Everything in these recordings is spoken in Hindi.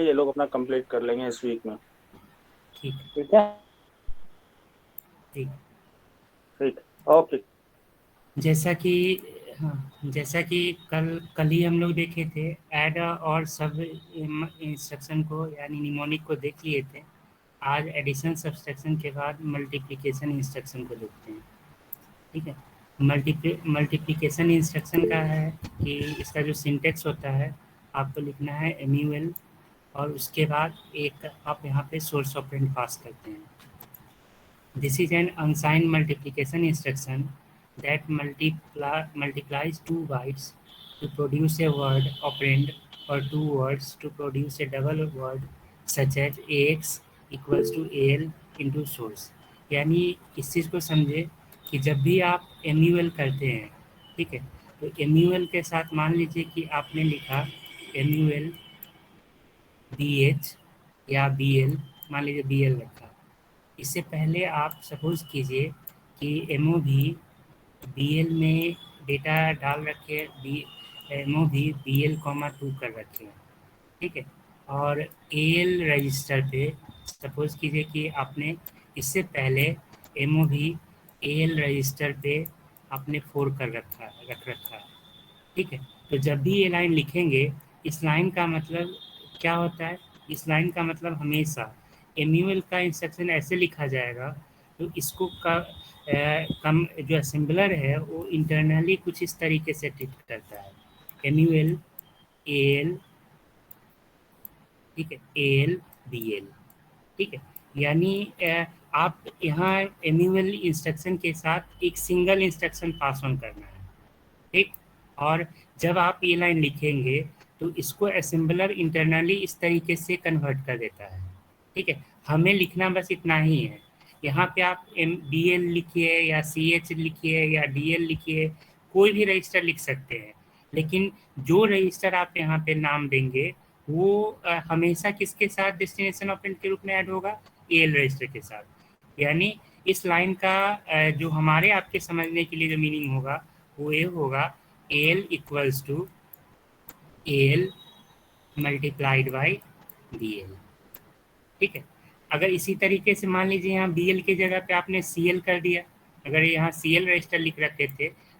ये लोग अपना कंप्लीट कर लेंगे इस वीक में। ठीक। ठीक है। ठीक। ठीक। ओके। जैसा कि हाँ, जैसा कि कल कल ही हम लोग देखे थे, ऐड और सब इंस्ट्रक्शन को यानी निमोनिक को देख लिए थे। आज एडिशन सब्सट्रैक्शन के बाद मल्टीप्लिकेशन इंस्ट्रक्शन को देखते हैं। ठीक है। मल्टीप्लिकेशन इंस्ट्रक्शन का है कि इसका जो सिंटेक्स होता है, आपको लिखना है एमयूएल, और उसके बाद एक आप यहाँ पे सोर्स ऑपरेंड पास करते हैं। This is an unsigned multiplication instruction that multiplies two bytes to produce a word operand, or two words to produce a double word, such as ax equals to al into source। यानी इस चीज़ को समझे कि जब भी आप एम करते हैं, ठीक है, तो एम के साथ मान लीजिए कि आपने लिखा एम बी एच या बी एल, मान लीजिए बी एल रखा। इससे पहले आप सपोज कीजिए कि एमओ भी बी एल में डेटा डाल रखे, बी एमओ भी बी एल कॉमा टू कर रखे हैं। ठीक है। और ए एल रजिस्टर पे सपोज कीजिए कि आपने इससे पहले एमओ भी ए एल रजिस्टर पे आपने फोर कर रखा है। ठीक है। तो जब भी ये लाइन लिखेंगे, इस लाइन का मतलब क्या होता है? इस लाइन का मतलब हमेशा एम्यूएल का इंस्ट्रक्शन ऐसे लिखा जाएगा, तो इसको का कम जो असेंबलर है वो इंटरनली कुछ इस तरीके से ट्रीट करता है। एम्यूएल ए एल, ठीक है, ए एल बी एल। ठीक है। यानी आप यहाँ एम्यूएल इंस्ट्रक्शन के साथ एक सिंगल इंस्ट्रक्शन पास ऑन करना है। ठीक। और जब आप ये लाइन लिखेंगे, तो इसको असेंबलर इंटरनली इस तरीके से कन्वर्ट कर देता है। ठीक है। हमें लिखना बस इतना ही है। यहाँ पे आप एम बी एल लिखिए या सी एच लिखिए या डी एल लिखिए, कोई भी रजिस्टर लिख सकते हैं। लेकिन जो रजिस्टर आप यहाँ पे नाम देंगे, वो हमेशा किसके साथ डेस्टिनेशन ऑपरेंड के रूप में ऐड होगा? ए एल रजिस्टर के साथ। यानी इस लाइन का जो हमारे आपके समझने के लिए जो मीनिंग होगा, वो ये होगा L equals to L multiplied by B L. ठीक है। अगर इसी तरीके से मान लीजिए यहाँ बी एल की जगह पे आपने सी एल कर दिया, अगर यहाँ सी एल रजिस्टर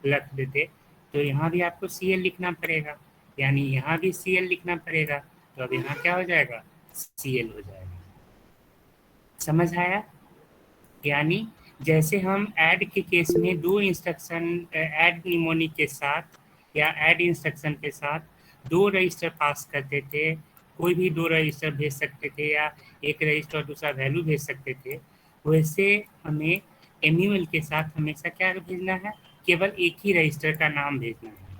रख देते, तो यहाँ भी आपको सी एल लिखना पड़ेगा, यानी यहाँ भी सी एल लिखना पड़ेगा। तो अब यहाँ क्या हो जाएगा? सी एल हो जाएगा। समझ आया? यानी जैसे हम ऐड के केस में दो इंस्ट्रक्शन, ऐड निमोनिक के साथ या ऐड इंस्ट्रक्शन के साथ दो रजिस्टर पास करते थे, कोई भी दो रजिस्टर भेज सकते थे या एक रजिस्टर और दूसरा वैल्यू भेज सकते थे, वैसे हमें एम्यूएल के साथ हमेशा क्या भेजना है? केवल एक ही रजिस्टर का नाम भेजना है।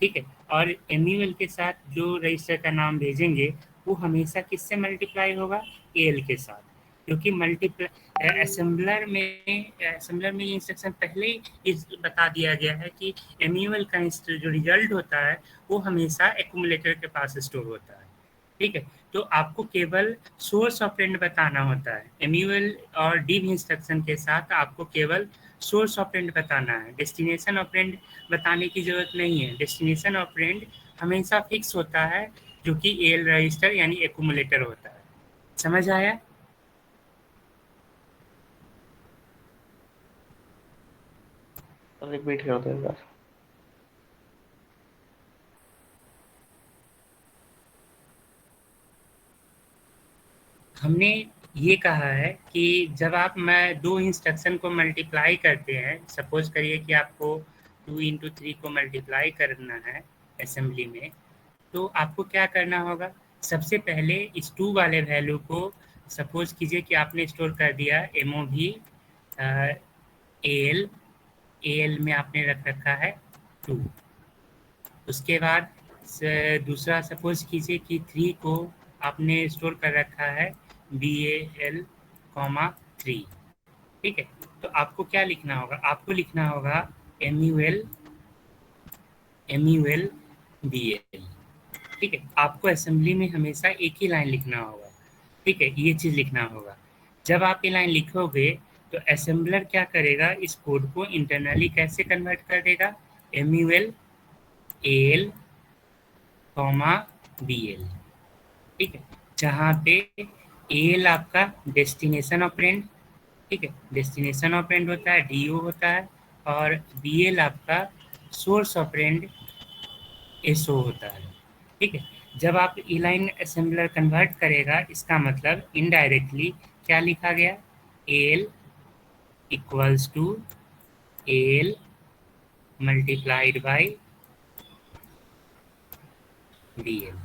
ठीक है। और एम्यूएल के साथ जो रजिस्टर का नाम भेजेंगे, वो हमेशा किससे मल्टीप्लाई होगा? एल के साथ। क्योंकि मल्टीप्लाई असेंबलर में इंस्ट्रक्शन पहले ही बता दिया गया है कि एम्यूएल का जो रिजल्ट होता है, वो हमेशा एक्यूमुलेटर के पास स्टोर होता है। ठीक है। तो आपको केवल सोर्स ऑपरेंड बताना होता है। एम्यूएल और डिव इंस्ट्रक्शन के साथ आपको केवल सोर्स ऑपरेंड बताना है, डेस्टिनेशन ऑपरेंड बताने की जरूरत नहीं है। डेस्टिनेशन ऑपरेंड हमेशा फिक्स होता है, जो कि एल रजिस्टर यानी एक्यूमुलेटर होता है। समझ आया? रिपीट कर दो एक बार। हमने ये कहा है कि जब आप मैं दो इंस्ट्रक्शन को मल्टीप्लाई करते हैं, सपोज करिए कि आपको 2 × 3 को मल्टीप्लाई करना है असेंबली में, तो आपको क्या करना होगा? सबसे पहले इस टू वाले वैल्यू को सपोज कीजिए कि आपने स्टोर कर दिया एमओ भी एल, एल में आपने रख रखा है 2। उसके बाद दूसरा सपोज कीजिए कि 3 को आपने स्टोर कर रखा है बी ए एल कॉमा 3। ठीक है। तो आपको क्या लिखना होगा? आपको लिखना होगा M U L, M U L B L. ठीक है। आपको असेंबली में हमेशा एक ही लाइन लिखना होगा। ठीक है, ये चीज़ लिखना होगा। जब आप ये लाइन लिखोगे, तो असेंबलर क्या करेगा? इस कोड को इंटरनली कैसे कन्वर्ट कर देगा? M U L A L comma B L. ठीक है। जहाँ पे एल आपका डेस्टिनेशन ऑपरेंड, ठीक है, डेस्टिनेशन ऑपरेंड होता है, डीओ होता है, और बीएल आपका सोर्स ऑपरेंड एसओ होता है, ठीक है। जब आप इलाइन असेंबलर कन्वर्ट करेगा, इसका मतलब इनडायरेक्टली क्या लिखा गया, L equals to L multiplied by BL,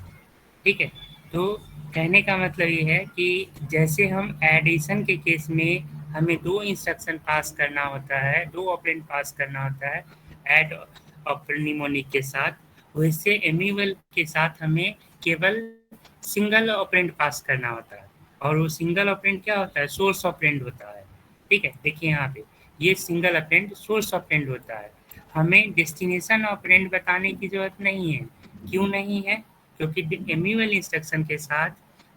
ठीक है। तो कहने का मतलब ये है कि जैसे हम एडिशन के केस में हमें दो इंस्ट्रक्शन पास करना होता है, दो ऑपरेंड पास करना होता है ऐड ऑपरेंड निमोनिक के साथ, वैसे एम्यूअल के साथ हमें केवल सिंगल ऑपरेंड पास करना होता है, और वो सिंगल ऑपरेंड क्या होता है, सोर्स ऑपरेंड होता है, ठीक है। देखिए यहाँ पे ये सिंगल ऑपरेंड सोर्स ऑपरेंड होता है, हमें डेस्टिनेशन ऑपरेंड बताने की जरूरत नहीं है। क्यों नहीं है? क्योंकि एम्यूएल इंस्ट्रक्शन के साथ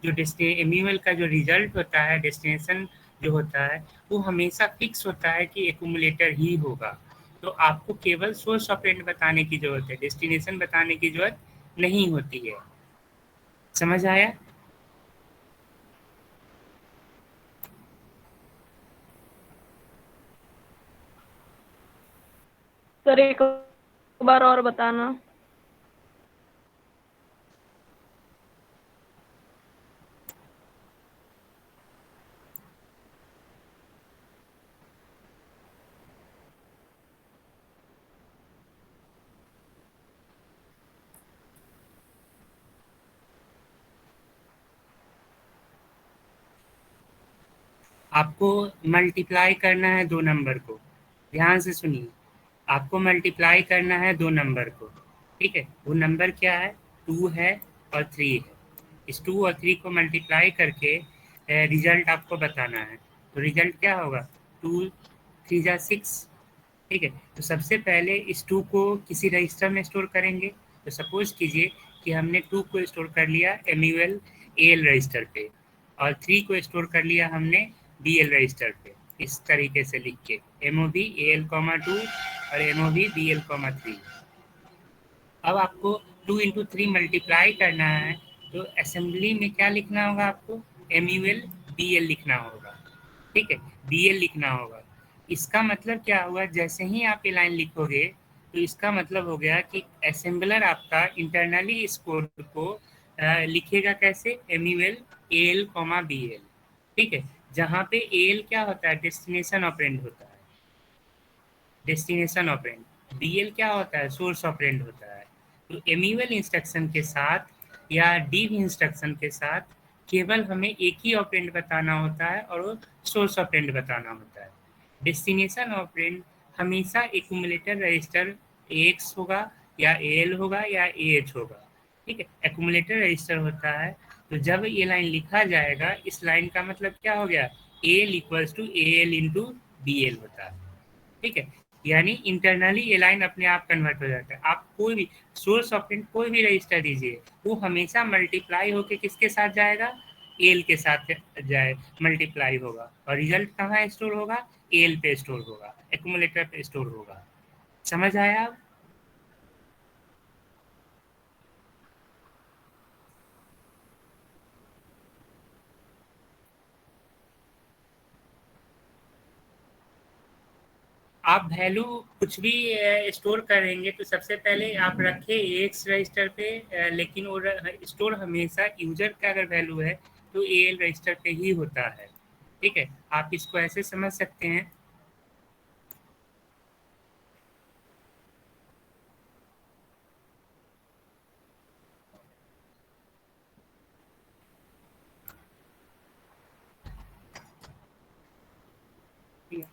जो एम्यूएल का जो रिजल्ट होता है, डेस्टिनेशन जो होता है, वो हमेशा फिक्स होता है कि एक्यूमुलेटर ही होगा। तो आपको केवल सोर्स ऑपरेंड बताने की जरूरत है, डेस्टिनेशन बताने की जरूरत नहीं होती है। समझ आया? सर एक बार और बताना। आपको मल्टीप्लाई करना है दो नंबर को, ध्यान से सुनिए, आपको मल्टीप्लाई करना है दो नंबर को, ठीक है। वो नंबर क्या है, 2 है और 3 है। इस 2 और 3 को मल्टीप्लाई करके रिजल्ट आपको बताना है। तो रिजल्ट क्या होगा, 2 3 जा 6, ठीक है। तो सबसे पहले इस 2 को किसी रजिस्टर में स्टोर करेंगे। तो सपोज कीजिए कि हमने 2 को स्टोर कर लिया एमयूएल एल रजिस्टर पे, और 3 को स्टोर कर लिया हमने बीएल रजिस्टर पे, इस तरीके से लिख के एमओबी एल कॉमा 2 और एमओबी बीएल कॉमा 3। अब आपको 2 इंटू 3 मल्टीप्लाई करना है, तो असेंबली में क्या लिखना होगा आपको, M U L B L लिखना होगा, ठीक है, बी एल लिखना होगा। इसका मतलब क्या हुआ, जैसे ही आप ये लाइन लिखोगे तो इसका मतलब हो गया कि असेंबलर आपका इंटरनली इस कोड को लिखेगा कैसे, M U L L comma B L, ठीक है। जहाँ पे एल क्या होता है, डेस्टिनेशन ऑपरेंड होता है, डेस्टिनेशन ऑपरेंड, बीएल क्या होता है, सोर्स ऑपरेंड होता है। तो एम्यूएल इंस्ट्रक्शन के साथ या डीव इंस्ट्रक्शन के साथ केवल हमें एक ही ऑपरेंड बताना होता है, और वो सोर्स ऑपरेंड बताना होता है। डेस्टिनेशन ऑपरेंड हमेशा एक्यूमुलेटर रजिस्टर एक्स होगा या एल होगा या एच होगा, ठीक है, एक्यूमुलेटर रजिस्टर होता है। तो जब ये लाइन लिखा जाएगा, इस लाइन का मतलब क्या हो गया, L equals to A L into B L होता है, ठीक है। यानी इंटरनली ये लाइन अपने आप कन्वर्ट हो जाता है। आप कोई भी सोर्स ऑपरेंड कोई भी रजिस्टर दीजिए, वो हमेशा मल्टीप्लाई होके किसके साथ जाएगा, एल के साथ जाए, मल्टीप्लाई होगा, और रिजल्ट कहाँ स्टोर होगा, एल पे स्टोर होगा, एक्यूमुलेटर पे स्टोर होगा। समझ आया आप? आप वैल्यू कुछ भी स्टोर करेंगे तो सबसे पहले आप रखें एक्स रजिस्टर पे, लेकिन वो स्टोर हमेशा यूजर का अगर वैल्यू है तो एल रजिस्टर पे ही होता है, ठीक है। आप इसको ऐसे समझ सकते हैं।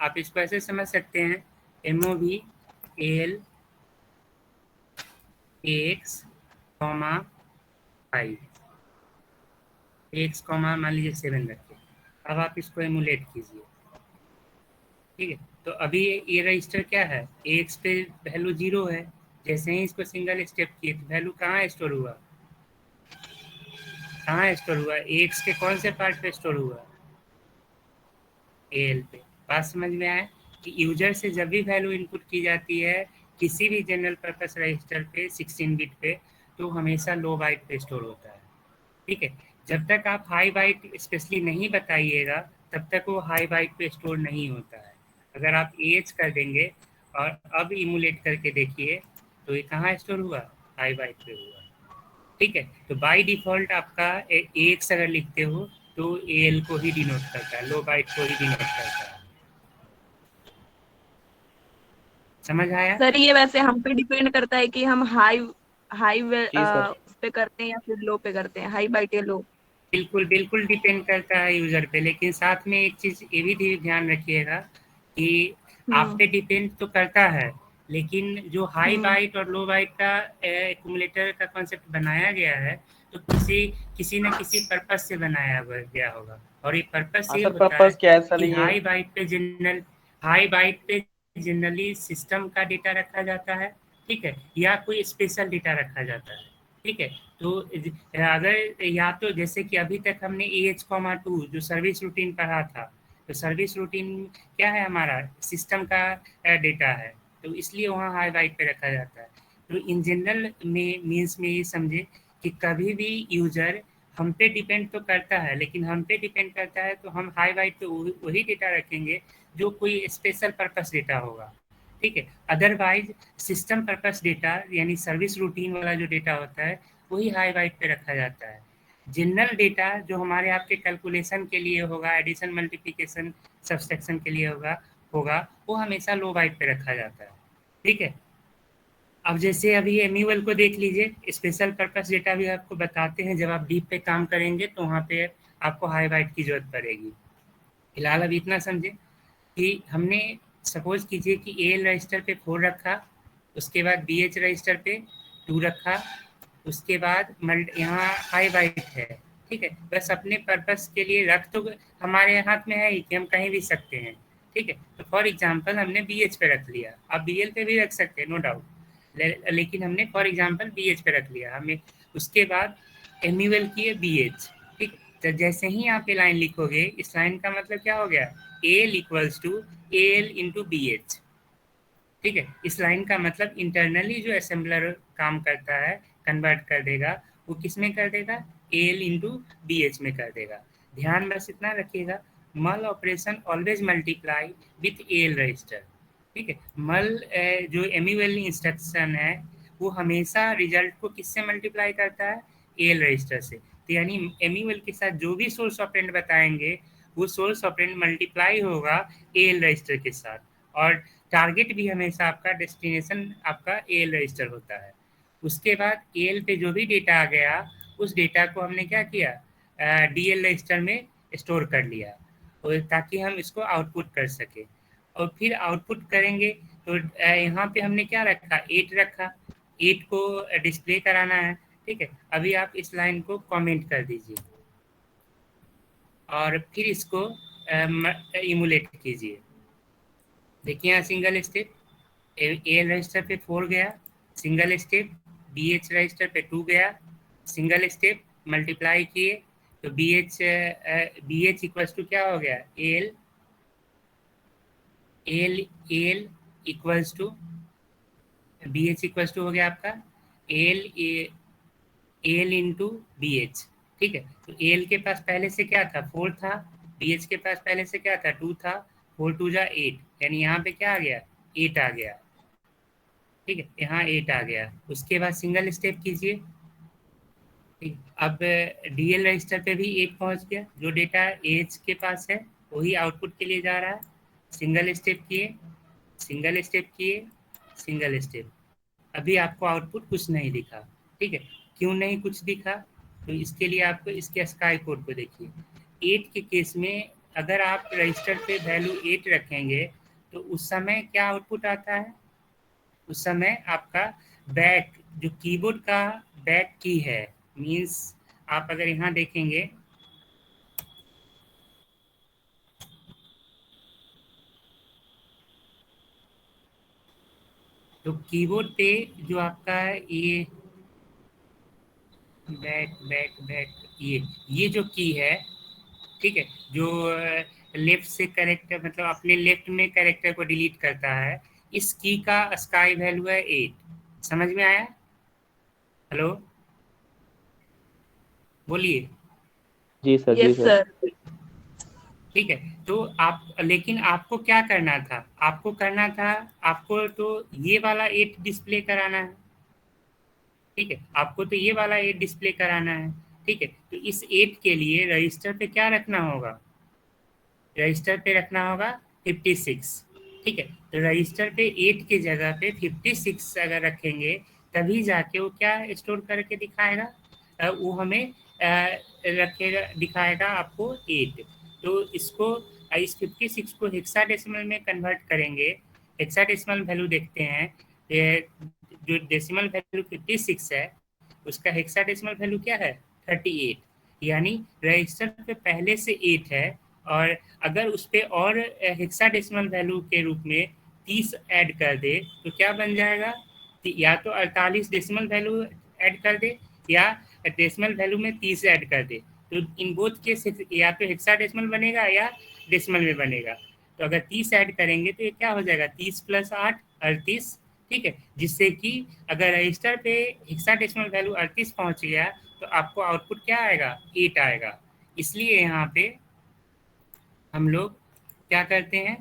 आप इसको ऐसे समझ सकते हैं, M O V L X comma 5, X comma मान लीजिए 7 रखिए। अब आप इसको एमुलेट कीजिए, ठीक है। तो अभी ये रजिस्टर क्या है, एक्स पे वैल्यू 0 है, जैसे ही इसको सिंगल स्टेप किए तो वैल्यू कहाँ स्टोर हुआ, कहाँ स्टोर हुआ, एक्स के कौन से पार्ट पे स्टोर हुआ, एल पे। बात समझ में आए कि यूजर से जब भी वैल्यू इनपुट की जाती है किसी भी जनरल पर्पस रजिस्टर पे 16 बिट पे, तो हमेशा लो बाइट पे स्टोर होता है, ठीक है। जब तक आप हाई बाइट स्पेशली नहीं बताइएगा तब तक वो हाई बाइट पे स्टोर नहीं होता है। अगर आप एच कर देंगे और अब इमुलेट करके देखिए तो ये कहाँ स्टोर हुआ, हाई बाइट पे हुआ। ठीक है, तो बाय डिफॉल्ट आपका एक्स अगर लिखते हो तो एल को ही डिनोट करता है, लो बाइट को ही डिनोट करता है। समझ आया? सर ये वैसे हम पे डिपेंड करता है कि हम हाई हाई जी सर। उस पे करते हैं या फिर लो पे करते हैं, हाई बाइट या लो। बिल्कुल बिल्कुल डिपेंड करता है यूजर पे, लेकिन साथ में एक चीज ये भी ध्यान रखिएगा कि आप हम्म पे डिपेंड तो करता है, लेकिन जो हाई हम्म बाइट और लो बाइट का एक्यूमुलेटर का कॉन्सेप्ट बनाया गया है तो किसी किसी न किसी पर्पस से बनाया गया होगा, और ये पर्पस हाँ ये सर, होता है पर्पस क्या है सर कि ये? हाई बाइट पे जनरली सिस्टम का डेटा रखा जाता है, ठीक है, या कोई स्पेशल डेटा रखा जाता है। ठीक है, तो अगर या तो जैसे कि अभी तक हमने AH,2 जो सर्विस रूटीन पढ़ा था, तो सर्विस रूटीन क्या है, हमारा सिस्टम का डेटा है, तो इसलिए वहाँ हाई बाइट पे रखा जाता है। तो इन जनरल में मीन्स में ये समझे कि कभी भी यूजर हम पे डिपेंड तो करता है, लेकिन हम पे डिपेंड करता है तो हम हाई बाइट पे वही डेटा रखेंगे जो कोई स्पेशल पर्पस डेटा होगा। ठीक है, अदरवाइज सिस्टम पर्पस डेटा यानी सर्विस रूटीन वाला जो डेटा होता है वही हाई बाइट पे रखा जाता है। जनरल डेटा जो हमारे आपके कैलकुलेशन के लिए होगा, एडिशन मल्टीप्लिकेशन सब्सट्रैक्शन के लिए होगा होगा वो हमेशा लो बाइट पे रखा जाता है। ठीक है, अब जैसे अभी एम्यूएल को देख लीजिए, स्पेशल पर्पस डेटा भी आपको बताते हैं, जब आप डीप पे काम करेंगे तो वहाँ पे आपको हाई बाइट की जरूरत पड़ेगी। फिलहाल अभी इतना समझे कि हमने सपोज कीजिए कि एल रजिस्टर पे 4 रखा, उसके बाद BH रजिस्टर पे 2 रखा, उसके बाद यहाँ हाई बाइट है। ठीक है, बस अपने पर्पस के लिए रख तो हमारे हाथ में है ही कि हम कहीं भी सकते हैं। ठीक है, तो फॉर एग्जांपल हमने BH पे रख लिया, आप BL पे भी रख सकते हैं नो डाउट, लेकिन हमने फॉर एग्जांपल BH पे रख लिया हमें। उसके बाद एम्यूएल किए BH। ठीक, तो जैसे ही आप ये लाइन लिखोगे, इस लाइन का मतलब क्या हो गया, L equals to L into BH। ठीक है, इस लाइन का मतलब इंटरनली जो असेंबलर काम करता है, कन्वर्ट कर देगा, वो किस में कर देगा, एल इंटू BH में कर देगा। ध्यान बस इतना रखिएगा, मल operation always multiply with L register. ठीक है, मल जो एम्यूएल इंस्ट्रक्शन है वो हमेशा रिजल्ट को किससे मल्टीप्लाई करता है, एल रजिस्टर से। तो यानी एम्यूएल के साथ जो भी सोर्स ऑपरेंड बताएंगे वो सोर्स ऑपरेंड मल्टीप्लाई होगा एल रजिस्टर के साथ, और टारगेट भी हमेशा आपका डेस्टिनेशन आपका एल रजिस्टर होता है। उसके बाद एल पे जो भी डेटा आ गया उस डेटा को हमने क्या किया, DL रजिस्टर में स्टोर कर लिया, और ताकि हम इसको आउटपुट कर सके। और फिर आउटपुट करेंगे तो यहाँ पे हमने क्या रखा, 8 रखा, 8 को डिस्प्ले कराना है। ठीक है, अभी आप इस लाइन को कमेंट कर दीजिए और फिर इसको इमुलेट कीजिए। देखिए यहाँ सिंगल स्टेप, एल रजिस्टर पे 4 गया, सिंगल स्टेप, BH रजिस्टर पे 2 गया, सिंगल स्टेप, मल्टीप्लाई किए तो BH इक्वल्स टू क्या हो गया, L L L equals to BH equals to हो गया आपका एल एल इंटू BH। ठीक है, तो एल के पास पहले से क्या था, 4 था, BH के पास पहले से क्या था, 2 था, 4 2 जा 8, यानी यहाँ पे क्या आ गया, 8 आ गया। ठीक है, यहाँ 8 आ गया। उसके बाद सिंगल स्टेप कीजिए। ठीक, अब DL रजिस्टर पे भी 8 पहुंच गया, जो डेटा एज के पास है वही आउटपुट के लिए जा रहा है। सिंगल स्टेप किए, सिंगल स्टेप किए, सिंगल स्टेप, अभी आपको आउटपुट कुछ नहीं दिखा। ठीक है, क्यों नहीं कुछ दिखा, तो इसके लिए आपको इसके स्काई कोड को देखिए। 8 के केस में अगर आप रजिस्टर पे वैल्यू 8 रखेंगे तो उस समय क्या आउटपुट आता है, उस समय आपका बैक जो कीबोर्ड का बैक की है, मीन्स आप अगर यहाँ देखेंगे तो कीबोर्ड पे जो आपका ये बैक बैक बैक ये जो की है, ठीक है, जो लेफ्ट से करेक्टर मतलब अपने लेफ्ट में करेक्टर को डिलीट करता है, इस की का स्काई वैल्यू है 8। समझ में आया, हेलो बोलिए। जी सर, जी यस सर। सर। ठीक है। तो आप, लेकिन आपको क्या करना था, आपको तो ये वाला 8 डिस्प्ले कराना है। ठीक है, आपको तो ये वाला 8 डिस्प्ले कराना है। ठीक है, तो इस 8 के लिए रजिस्टर पे क्या रखना होगा, रजिस्टर पे रखना होगा 56। ठीक है, तो रजिस्टर पे 8 की जगह पे 56 अगर रखेंगे, तभी जाके वो क्या स्टोर करके दिखाएगा, वो हमें रखेगा, दिखाएगा आपको 8। तो इसको, इस 56 को हेक्साडेसिमल में कन्वर्ट करेंगे। हेक्साडेसिमल वैल्यू देखते हैं, ये जो डेसिमल वैल्यू 56 है, उसका हेक्साडेसिमल वैल्यू क्या है, 38। यानी रजिस्टर पे पहले से 8 है, और अगर उस पे और हेक्साडेसिमल वैल्यू के रूप में 30 ऐड कर दे तो क्या बन जाएगा, या तो 48 डेसिमल वैल्यू ऐड कर दे, या डेसिमल वैल्यू में 30 ऐड कर दे। तो इन बोथ केस या तो हेक्साडेसिमल बनेगा या डेसिमल में बनेगा। तो अगर 30 ऐड करेंगे तो ये क्या हो जाएगा, 30 + 8 38। ठीक है, जिससे कि अगर रजिस्टर पे हेक्साडेसिमल वैल्यू 38 पहुंच गया तो आपको आउटपुट क्या आएगा, 8 आएगा। इसलिए यहाँ पे हम लोग क्या करते हैं,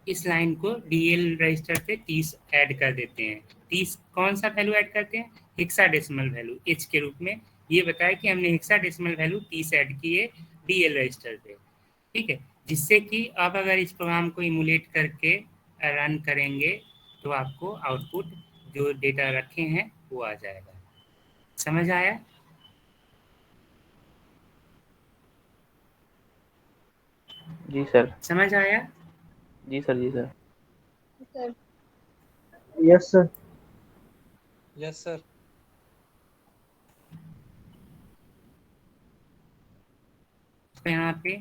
इस लाइन को डीएल रजिस्टर पे 30 ऐड कर देते हैं। 30 कौन सा वैल्यू ऐड करते हैं, हेक्साडेसिमल वैल्यू एच के रूप में। ये बताया कि हमने हेक्साडेसिमल वैल्यू 30 ऐड किए डीएल रजिस्टर पे। ठीक है, जिससे कि अब अगर इस प्रोग्राम को इमुलेट करके रन करेंगे तो आपको आउटपुट जो डेटा रखे हैं वो आ जाएगा। समझ आया? जी सर। समझ आया? जी सर, जी sir. Sir. Yes sir. Yes sir. तो यहाँ पे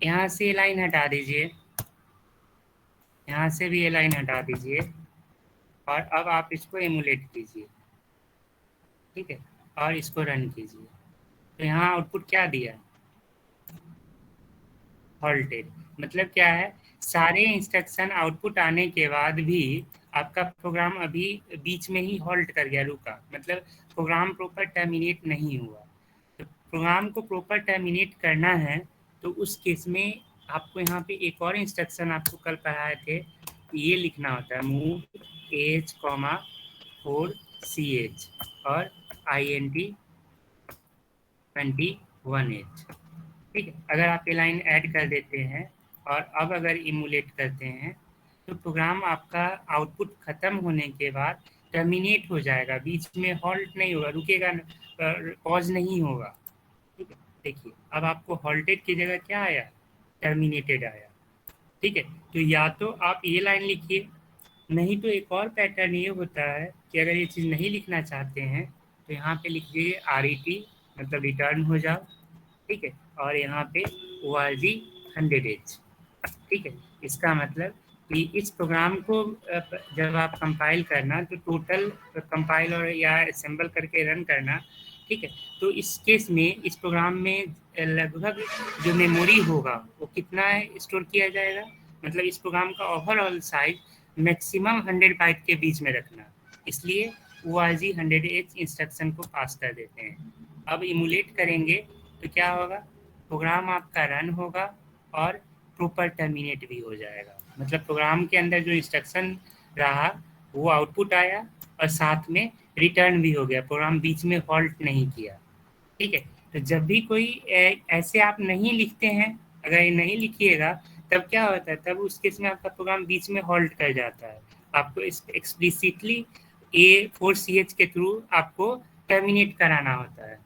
यहाँ से लाइन हटा दीजिए, यहाँ से भी ये लाइन हटा दीजिए, और अब आप इसको एमुलेट कीजिए। ठीक है, और इसको रन कीजिए। तो यहाँ आउटपुट क्या दिया, हॉल्टेड। मतलब क्या है, सारे इंस्ट्रक्शन आउटपुट आने के बाद भी आपका प्रोग्राम अभी बीच में ही हॉल्ट कर गया, रुका, मतलब प्रोग्राम प्रॉपर टर्मिनेट नहीं हुआ। तो प्रोग्राम को प्रॉपर टर्मिनेट करना है तो उस केस में आपको यहाँ पे एक और इंस्ट्रक्शन आपको कल पढ़ाए थे, ये लिखना होता है, मूव एच कॉमा 4ch और INT 21H। ठीक है, अगर आप ये लाइन ऐड कर देते हैं और अब अगर इमुलेट करते हैं तो प्रोग्राम आपका आउटपुट खत्म होने के बाद टर्मिनेट हो जाएगा, बीच में हॉल्ट नहीं होगा, रुकेगा, पॉज नहीं होगा। ठीक है, देखिए अब आपको हॉल्टेड की जगह क्या आया, टर्मिनेटेड आया। ठीक है, तो या तो आप ये लाइन लिखिए, नहीं तो एक और पैटर्न ये होता है कि अगर ये चीज़ नहीं लिखना चाहते हैं तो यहाँ पे लिखिए RET, मतलब रिटर्न हो जाओ। ठीक है, और यहाँ पे ORG 100H। ठीक है, इसका मतलब कि इस प्रोग्राम को जब आप कंपाइल करना तो टोटल कंपाइल और या असेंबल करके रन करना। ठीक है, तो इस केस में इस प्रोग्राम में लगभग जो मेमोरी होगा वो कितना स्टोर किया जाएगा, मतलब इस प्रोग्राम का ओवरऑल साइज मैक्सिमम 100 बाइट के बीच में रखना। इसलिए ORG 100H इंस्ट्रक्शन को पास कर देते हैं। अब इमुलेट करेंगे तो क्या होगा, प्रोग्राम आपका रन होगा और प्रॉपर टर्मिनेट भी हो जाएगा, मतलब प्रोग्राम के अंदर जो इंस्ट्रक्शन रहा वो आउटपुट आया और साथ में रिटर्न भी हो गया, प्रोग्राम बीच में हॉल्ट नहीं किया। ठीक है, तो जब भी कोई ऐसे आप नहीं लिखते हैं, अगर ये नहीं लिखिएगा तब क्या होता है, तब उस केस में आपका प्रोग्राम बीच में हॉल्ट कर जाता है। आपको एक्सप्लिसिटली A4CH के थ्रू आपको टर्मिनेट कराना होता है।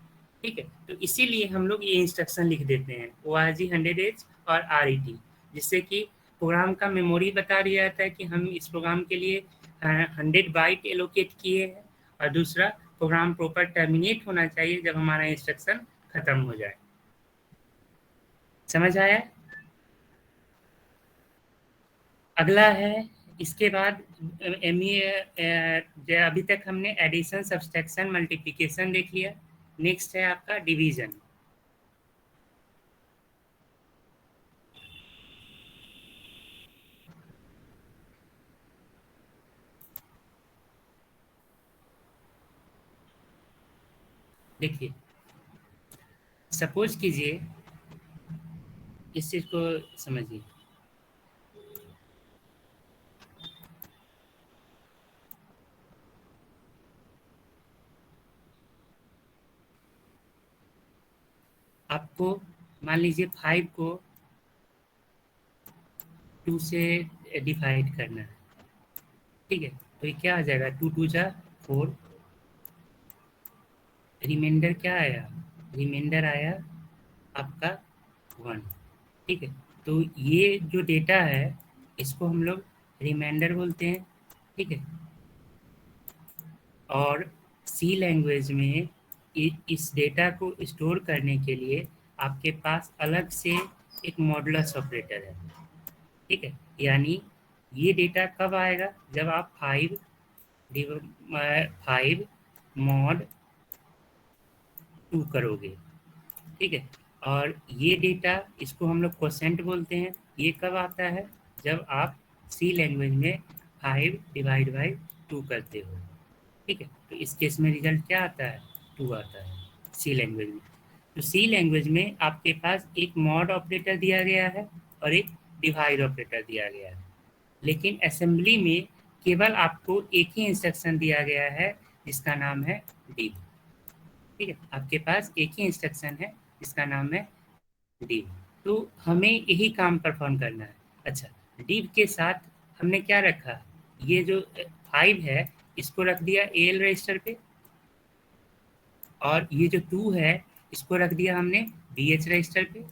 ठीक है, तो इसीलिए हम लोग ये इंस्ट्रक्शन लिख देते हैं ORG 100H और RET, जिससे कि प्रोग्राम का मेमोरी बता दिया जाता है कि हम इस प्रोग्राम के लिए 100 बाइट एलोकेट किए हैं, और दूसरा प्रोग्राम प्रॉपर टर्मिनेट होना चाहिए जब हमारा इंस्ट्रक्शन खत्म हो जाए। समझ आया? अगला है, इसके बाद अभी तक हमने एडिशन, सब्सट्रैक्शन, मल्टीप्लिकेशन देख लिया। नेक्स्ट है आपका डिवीजन। देखिए, सपोज कीजिए, इस चीज को समझिए। आपको मान लीजिए 5 को 2 से डिवाइड करना है, ठीक है। तो ये क्या आ जाएगा, 2 2 जा 4, रिमाइंडर क्या आया, रिमाइंडर आया आपका 1, ठीक है। तो ये जो डेटा है इसको हम लोग रिमाइंडर बोलते हैं, ठीक है। और सी लैंग्वेज में इस डेटा को स्टोर करने के लिए आपके पास अलग से एक मॉडुलस ऑपरेटर है, ठीक है। यानी ये डेटा कब आएगा, जब आप 5 मॉड 2 करोगे, ठीक है। और ये डेटा, इसको हम लोग क्वोशेंट बोलते हैं, ये कब आता है, जब आप सी लैंग्वेज में 5/2 करते हो, ठीक है। तो इस केस में रिजल्ट क्या आता है, 2 आता है सी लैंग्वेज में। तो सी लैंग्वेज में आपके पास एक मॉड ऑपरेटर दिया गया है और एक डिवाइड ऑपरेटर दिया गया है, लेकिन असेंबली में केवल आपको एक ही इंस्ट्रक्शन दिया गया है जिसका नाम है div, ठीक है। आपके पास एक ही इंस्ट्रक्शन है जिसका नाम है div। तो हमें यही काम परफॉर्म करना है। अच्छा, div के साथ हमने क्या रखा, ये जो 5 है इसको रख दिया AL रजिस्टर पे, और ये जो 2 है इसको रख दिया हमने BH रजिस्टर पे,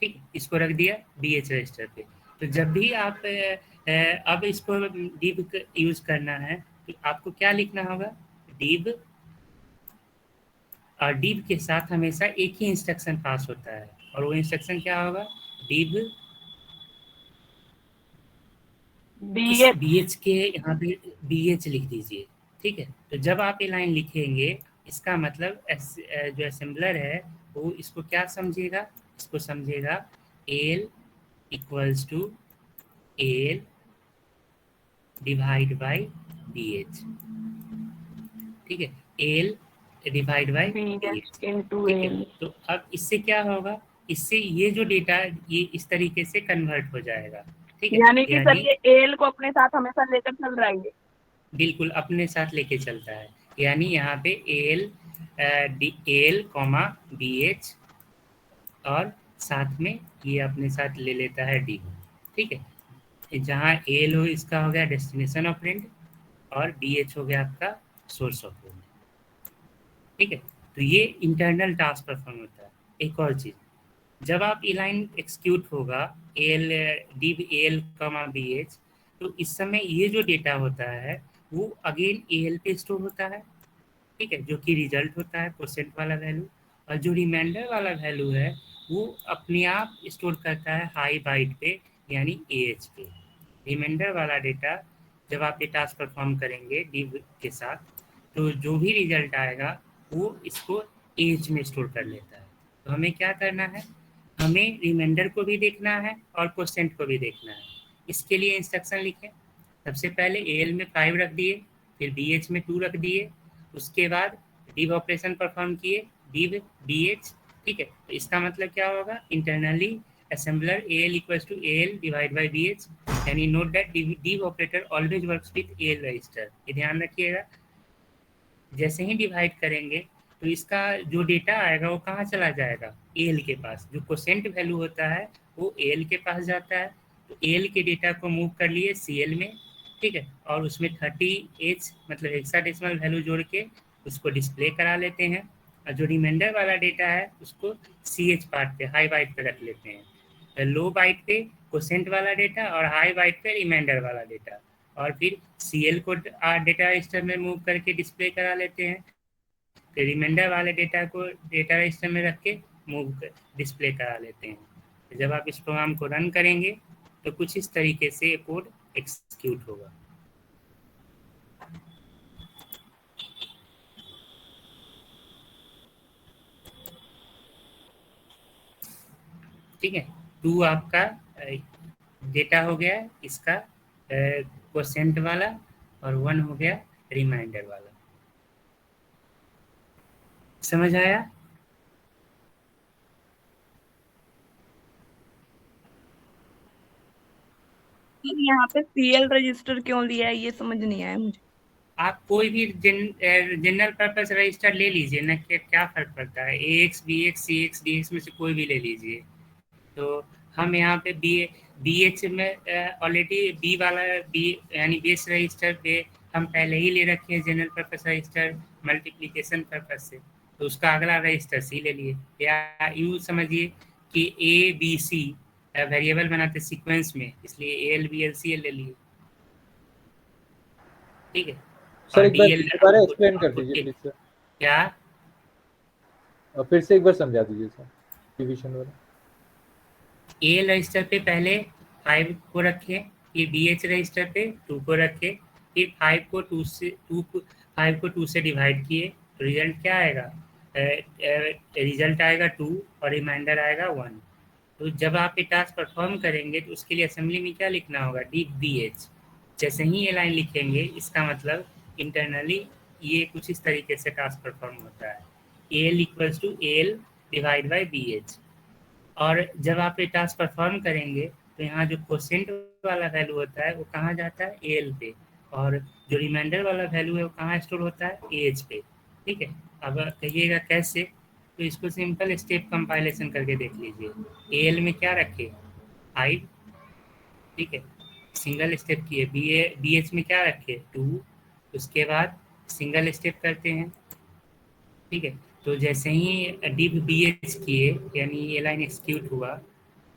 ठीक, इसको रख दिया BH रजिस्टर पे। तो जब भी आप अब इसको div यूज करना है तो आपको क्या लिखना होगा, div, और div के साथ हमेशा एक ही इंस्ट्रक्शन पास होता है, और वो इंस्ट्रक्शन क्या होगा, div, इस BH BH के यहाँ पे BH लिख दीजिए, ठीक है। तो जब आप ये लाइन लिखेंगे इसका मतलब जो असेंबलर है वो इसको क्या समझेगा, इसको समझेगा AL equals to AL divide by BH, ठीक है। AL divide by BH BH, into ठीक है। L। तो अब इससे क्या होगा, इससे ये जो डेटा ये इस तरीके से कन्वर्ट हो जाएगा, ठीक है। यानी कि सर यानी ये एल को अपने साथ हमेशा लेकर चल रहा है ये। बिल्कुल अपने साथ लेके चलता है, यानी यहाँ पे AL कॉमा BH, और साथ में ये अपने साथ ले लेता है D, ठीक है। जहाँ AL हो इसका हो गया डेस्टिनेशन ऑपरेंड, और BH हो गया आपका सोर्स ऑपरेंड, ठीक है। तो ये इंटरनल टास्क परफॉर्म होता है। एक और चीज, जब आप ये लाइन एक्सिक्यूट होगा एल div AL कमा BH, तो इस समय ये जो डेटा होता है वो अगेन AL पे स्टोर होता है, ठीक है, जो कि रिजल्ट होता है परसेंट वाला वैल्यू। और जो रिमाइंडर वाला वैल्यू है वो अपने आप स्टोर करता है हाई बाइट पे, यानी AH पे। रिमाइंडर वाला डेटा जब आप ये टास्क परफॉर्म करेंगे div के साथ, तो जो भी रिजल्ट आएगा वो इसको AH में स्टोर कर लेता है। तो हमें क्या करना है, हमें रिमाइंडर को भी देखना है और क्वोशेंट को भी देखना है। इसके लिए इंस्ट्रक्शन लिखें, सबसे पहले AL में 5 रख दिए, फिर BH में 2 रख दिए, उसके बाद div ऑपरेशन परफॉर्म किए, div BH, ठीक है। तो इसका मतलब क्या होगा, internally assembler AL equals to AL divided by BH, यानी note that div operator always works with AL register, ये ध्यान रखिएगा। जैसे ही डिवाइड करेंगे तो इसका जो डेटा आएगा वो कहाँ चला जाएगा, AL के पास। जो क्वोशेंट वैल्यू होता है वो AL के पास जाता है, तो AL के डेटा को मूव कर लिए CL में, ठीक है। और उसमें 30H मतलब हेक्साडेसिमल वैल्यू जोड़ के उसको डिस्प्ले करा लेते हैं, और जो रिमाइंडर वाला डेटा है उसको CH पार्ट पे हाई बाइट पे रख लेते हैं। लो बाइट पे क्वोशेंट वाला डेटा और हाई बाइट पे रिमाइंडर वाला डेटा, और फिर CL को डेटा रजिस्टर में मूव करके डिस्प्ले करा लेते हैं, फिर रिमाइंडर वाले डेटा को डेटा रजिस्टर में रख के मूव कर डिस्प्ले करा लेते हैं। तो जब आप इस प्रोग्राम को रन करेंगे तो कुछ इस तरीके से कोड एग्जीक्यूट होगा। ठीक है, 2 आपका डेटा हो गया इसका क्वोशेंट वाला, और 1 हो गया रिमाइंडर वाला। समझ आया? यहाँ पे सीएल रजिस्टर क्यों लिया है ये समझ नहीं आया मुझे। आप कोई भी जनरल पर्पस रजिस्टर ले लीजिए ना, क्या फर्क पड़ता है, AX BX CX DX में से कोई भी ले लीजिए। तो हम यहाँ पे BH में ऑलरेडी बी वाला बी यानी बेस रजिस्टर पे हम पहले ही ले रखे हैं general purpose register multiplication purpose से, तो उसका अगला रजिस्टर C ले लिए, या यूँ समझिए कि ABC वेरिएबल बनाते सीक्वेंस में, इसलिए AL BL CL ले लिए, ठीक है। सर और एक बार DL दोबारा एक्सप्लेन कर दीजिए प्लीज सर, क्या फिर से एक बार समझा दीजिए सर डिवीजन वाला। ए रजिस्टर पे पहले 5 को रखें, फिर BH रजिस्टर पे 2 को रखें, फिर 5 को 2 से डिवाइड किए, तो रिजल्ट क्या आएगा, रिजल्ट आएगा 2 और रिमाइंडर आएगा 1। तो जब आप ये टास्क परफॉर्म करेंगे तो उसके लिए असेंबली में क्या लिखना होगा, DBH। जैसे ही ये लाइन लिखेंगे इसका मतलब इंटरनली ये कुछ इस तरीके से टास्क परफॉर्म होता है, AL equals to AL divide by BH। और जब आप ये टास्क परफॉर्म करेंगे तो यहाँ जो क्वोशेंट वाला वैल्यू होता है वो कहाँ जाता है, AL पे, और जो रिमाइंडर वाला वैल्यू है वो कहाँ स्टोर होता है, AH पे, ठीक है। अब कहिएगा कैसे, तो इसको सिंपल स्टेप कंपाइलेशन करके देख लीजिए। AL में क्या रखे, 5, ठीक है, सिंगल स्टेप किए। BH में क्या रखे, 2, उसके बाद सिंगल स्टेप करते हैं, ठीक है। तो जैसे ही डिव BH किए यानी ये लाइन एक्सिक्यूट हुआ,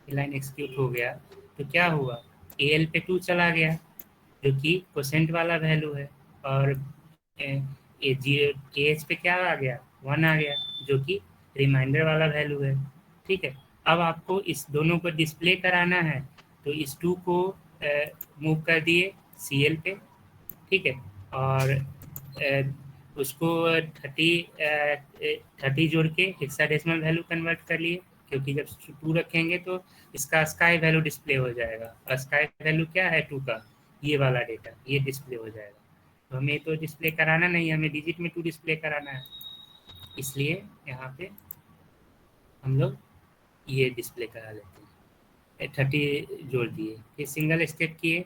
ये लाइन एक्सिक्यूट हो गया, तो क्या हुआ, AL पे 2 चला गया जो कि क्वोशेंट वाला वैल्यू है, और AH पे क्या आ गया, 1 आ गया जो कि रिमाइंडर वाला वैल्यू है, ठीक है। अब आपको इस दोनों को डिस्प्ले कराना है, तो इस 2 को मूव कर दिए CL पे, ठीक है, और उसको 30 जोड़ के हेक्साडेसिमल वैल्यू कन्वर्ट कर लिए, क्योंकि जब 2 रखेंगे तो इसका स्काई वैल्यू डिस्प्ले हो जाएगा, और स्काई वैल्यू क्या है 2 का, ये वाला डेटा ये डिस्प्ले हो जाएगा। तो हमें तो डिस्प्ले कराना नहीं है, हमें डिजिट में 2 डिस्प्ले कराना है, इसलिए यहाँ पे हम लोग ये डिस्प्ले करा लेते हैं। 30 जोड़ दिए, फिर सिंगल स्टेप किए,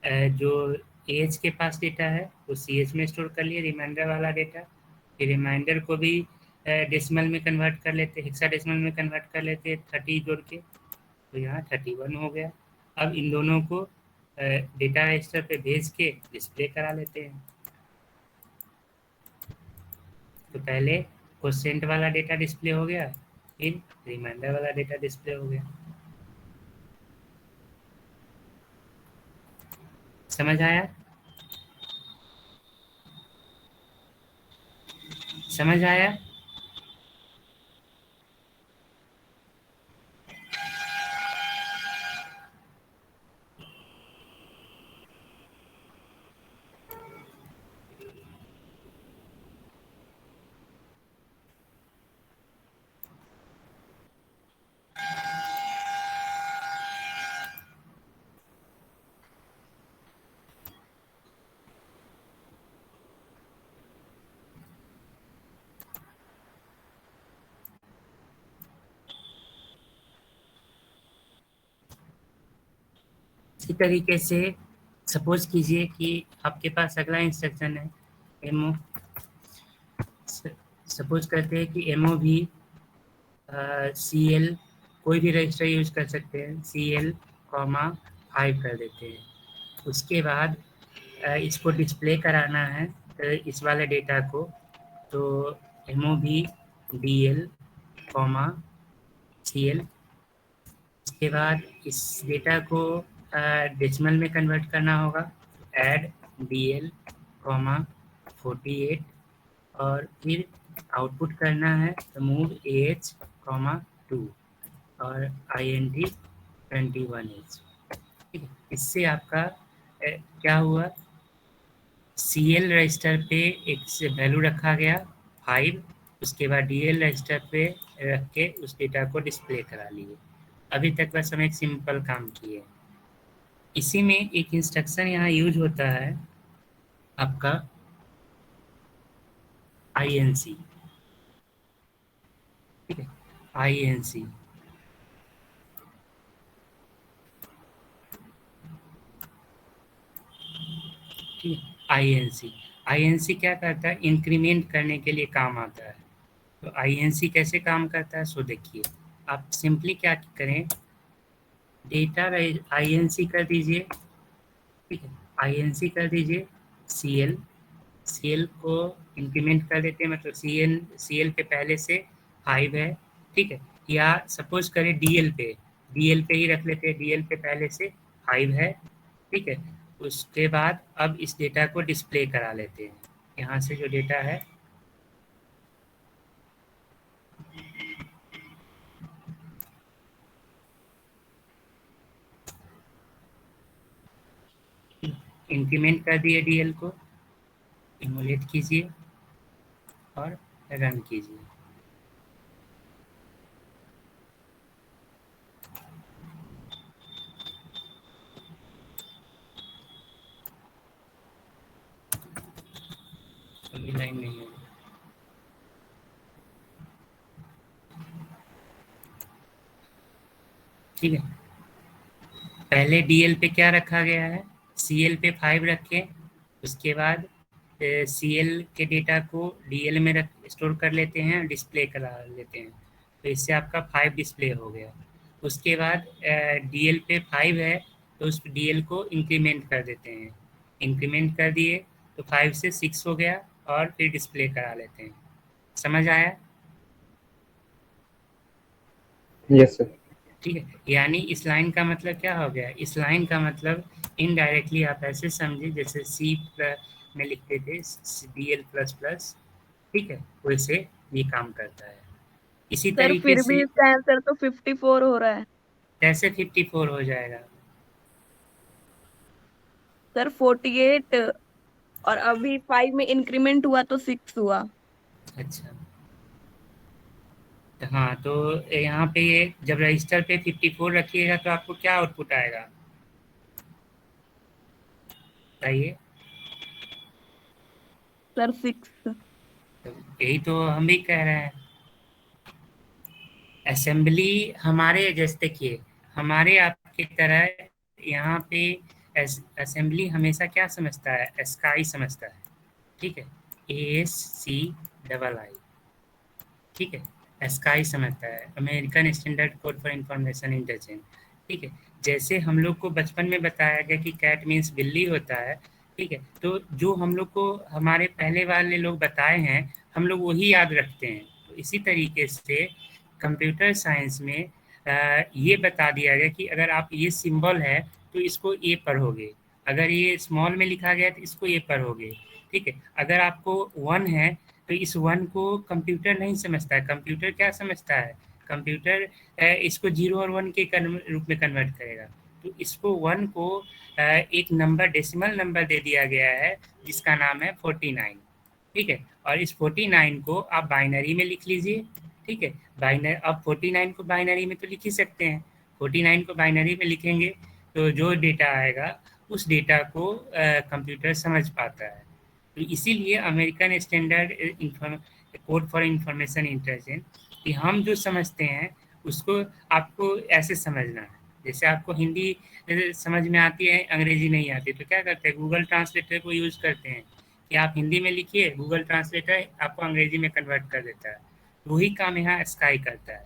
जो एज के पास डेटा है वो CH में स्टोर कर लिए रिमाइंडर वाला डेटा, फिर रिमाइंडर को भी डेसिमल में कन्वर्ट कर लेते, हेक्साडेसिमल में कन्वर्ट कर लेते 30 जोड़ के, तो यहाँ 31 हो गया। अब इन दोनों को डेटा रजिस्टर पे भेज के डिस्प्ले करा लेते हैं। तो पहले क्वोशेंट वाला डेटा डिस्प्ले हो गया, फिर रिमाइंडर वाला डेटा डिस्प्ले हो गया। समझ आया? समझ आया? इसी तरीके से सपोज कीजिए कि आपके पास अगला इंस्ट्रक्शन है एमओ, सपोज करते हैं कि एमओ भी CL कोई भी रजिस्टर यूज कर सकते हैं, CL 5 कर देते हैं। उसके बाद इसको डिस्प्ले कराना है इस वाले डेटा को, तो एमओ भी DL CL, इसके बाद इस डेटा को डेसिमल में कन्वर्ट करना होगा, ऐड DL 48, और फिर आउटपुट करना है तो मूव AH 2 और INT 21H, ठीक है। इससे आपका क्या हुआ, CL रजिस्टर पे एक से वैल्यू रखा गया 5, उसके बाद DL रजिस्टर पे रख के उस डेटा को डिस्प्ले करा लिए। अभी तक बस हम एक सिंपल काम किए। इसी में एक इंस्ट्रक्शन यहाँ यूज होता है आपका INC। ठीक है, INC। ठीक है, INC क्या करता है, इंक्रीमेंट करने के लिए काम आता है। तो INC कैसे काम करता है, सो देखिए, आप सिंपली क्या करें, डेटा INC कर दीजिए। ठीक है, INC कर दीजिए CL को इंक्रीमेंट कर देते हैं, मतलब CL पे पहले से 5 है। ठीक है, या सपोज करें DL पे ही रख लेते हैं, DL पे पहले से 5 है। ठीक है, उसके बाद अब इस डेटा को डिस्प्ले करा लेते हैं। यहाँ से जो डेटा है, इंक्रीमेंट कर दिए DL को, इमुलेट कीजिए और रन कीजिए। अभी लाइन नहीं है। ठीक है, पहले DL पे क्या रखा गया है, CL पे 5 रखें, उसके बाद CL के डेटा को DL में स्टोर कर लेते हैं, डिस्प्ले करा लेते हैं, तो इससे आपका 5 डिस्प्ले हो गया। उसके बाद DL पे 5 है, तो उस DL को इंक्रीमेंट कर देते हैं, इंक्रीमेंट कर दिए तो 5 से 6 हो गया और फिर डिस्प्ले करा लेते हैं। समझ आया? Yes sir. ठीक है, यानी इस लाइन का मतलब क्या हो गया, इस लाइन का मतलब इनडायरेक्टली आप ऐसे समझे जैसे C में लिखते थे DL प्लस प्लस। ठीक है, वैसे ये काम करता है। इसी सर तरीके फिर भी से इसका आंसर तो 54 हो रहा है। कैसे 54 हो जाएगा? सर 48 और अभी 5 में इंक्रीमेंट हुआ तो 6 हुआ। अच्छा, तो हाँ, तो यहाँ पे ये जब रजिस्टर पे 54 रखिएगा तो आपको क्या आउटपुट आएगा बताइए? सर 6। तो यही तो हम भी कह रहे हैं। असेंबली हमारे जैसे देखिए, हमारे आपकी तरह यहाँ पे असेंबली हमेशा क्या समझता है, स्काई समझता है। ठीक है, ASCII। ठीक है, स्काई समझता है, American standard code for information interchange. ठीक है, जैसे हम लोग को बचपन में बताया गया कि कैट मीन्स बिल्ली होता है। ठीक है, तो जो हम लोग को हमारे पहले वाले लोग बताए हैं, हम लोग वही याद रखते हैं। तो इसी तरीके से कंप्यूटर साइंस में ये बता दिया गया कि अगर आप ये सिंबल है तो इसको ए पढ़ोगे, अगर ये स्मॉल में लिखा गया तो इसको ए पढ़ोगे। ठीक है, अगर आपको 1 है तो इस 1 को कंप्यूटर नहीं समझता है। कंप्यूटर क्या समझता है, कंप्यूटर इसको 0 और 1 के रूप में कन्वर्ट करेगा। तो इसको 1 को एक नंबर, डेसिमल नंबर दे दिया गया है जिसका नाम है 49। ठीक है, और इस 49 को आप बाइनरी में लिख लीजिए। ठीक है, बाइनरी, अब 49 को बाइनरी में तो लिख ही सकते हैं। 49 को बाइनरी में लिखेंगे तो जो डेटा आएगा उस डेटा को कंप्यूटर समझ पाता है। तो इसीलिए American standard code for information intelligence कि हम जो समझते हैं उसको आपको ऐसे समझना है। जैसे आपको हिंदी समझ में आती है, अंग्रेजी नहीं आती, तो क्या करते हैं, गूगल ट्रांसलेटर को यूज़ करते हैं कि आप हिंदी में लिखिए, गूगल ट्रांसलेटर आपको अंग्रेजी में कन्वर्ट कर देता है। वही काम यहाँ स्काई करता है।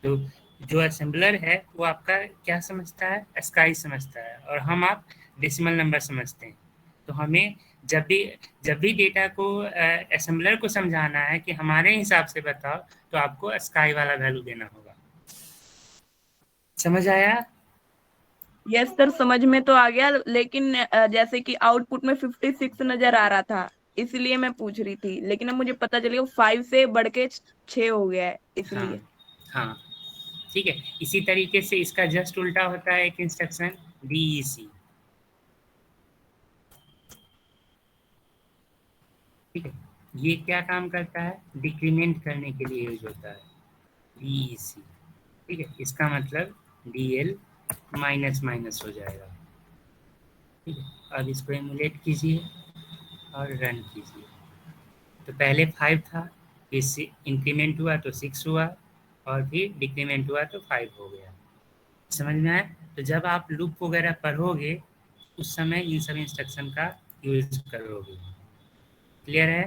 तो जो असेंबलर है वो आपका क्या समझता है, स्काई समझता है, और हम आप डेसिमल नंबर समझते हैं। तो हमें जब भी डेटा को असेंबलर को समझाना है कि हमारे हिसाब से बताओ, तो आपको स्काई वाला वैल्यू देना होगा। समझ आया? यस सर, समझ में तो आ गया, लेकिन जैसे कि आउटपुट में 56 नजर आ रहा था, इसलिए मैं पूछ रही थी। लेकिन अब मुझे पता चल गया 5 से बढ़ के 6 हो गया है, हाँ इसलिए। हाँ, ठीक है। इसी तरीके से इसका जस्ट उल्टा होता है एक इंस्ट्रक्शन DEC। ठीक है, ये क्या काम करता है, डिक्रीमेंट करने के लिए यूज होता है DEC। ठीक है, इसका मतलब DL माइनस माइनस हो जाएगा। ठीक है, अब इसको एमुलेट कीजिए और रन कीजिए। तो पहले 5 था, इससे इंक्रीमेंट हुआ तो 6 हुआ, और फिर डिक्रीमेंट हुआ तो 5 हो गया। समझ में आया? तो जब आप लूप वगैरह पढ़ोगे उस समय इन सब इंस्ट्रक्शन का यूज करोगे। क्लियर है?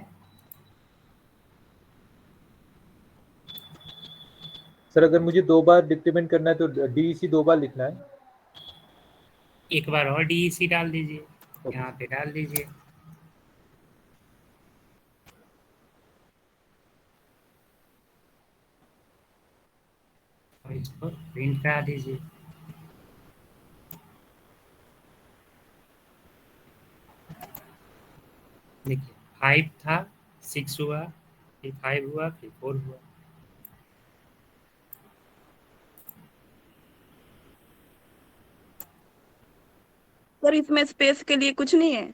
सर अगर मुझे 2 बार डिक्रीमेंट करना है तो डीईसी 2 बार लिखना है? एक बार और डीईसी डाल दीजिए, ओके। यहाँ पे डाल दीजिए। और इसको प्रिंट करा दीजिए। देखिए 5 था, 6 हुआ, फिर 5 हुआ, फिर 4 हुआ। सर इसमें स्पेस के लिए कुछ नहीं है?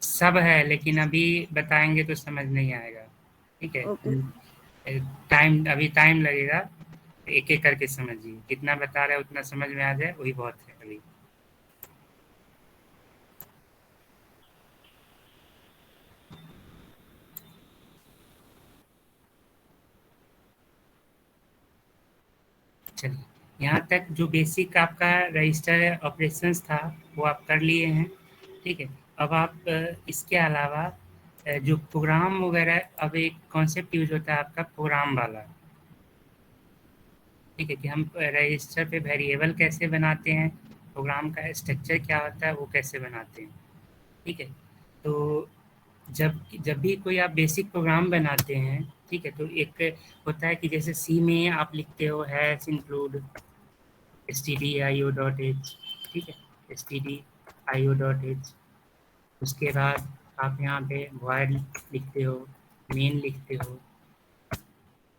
सब है लेकिन अभी बताएंगे तो समझ नहीं आएगा। ठीक ओके। है, अभी टाइम लगेगा, एक एक करके समझिए। जितना बता रहे हैं उतना समझ में आ जाए वही बहुत है अभी। चलिए, यहाँ तक जो बेसिक आपका रजिस्टर ऑपरेशंस था वो आप कर लिए हैं। ठीक है, अब आप इसके अलावा जो प्रोग्राम वगैरह, अब एक कॉन्सेप्ट यूज होता है आपका प्रोग्राम वाला। ठीक है, कि हम रजिस्टर पे वेरिएबल कैसे बनाते हैं, प्रोग्राम का स्ट्रक्चर क्या होता है वो कैसे बनाते हैं। ठीक है, तो जब जब भी कोई आप बेसिक प्रोग्राम बनाते हैं, ठीक है, तो एक होता है कि जैसे सी में आप लिखते हो हैश इंक्लूड stdio.h, ठीक है, stdio.h। उसके बाद आप यहाँ पे void लिखते हो, मेन लिखते हो,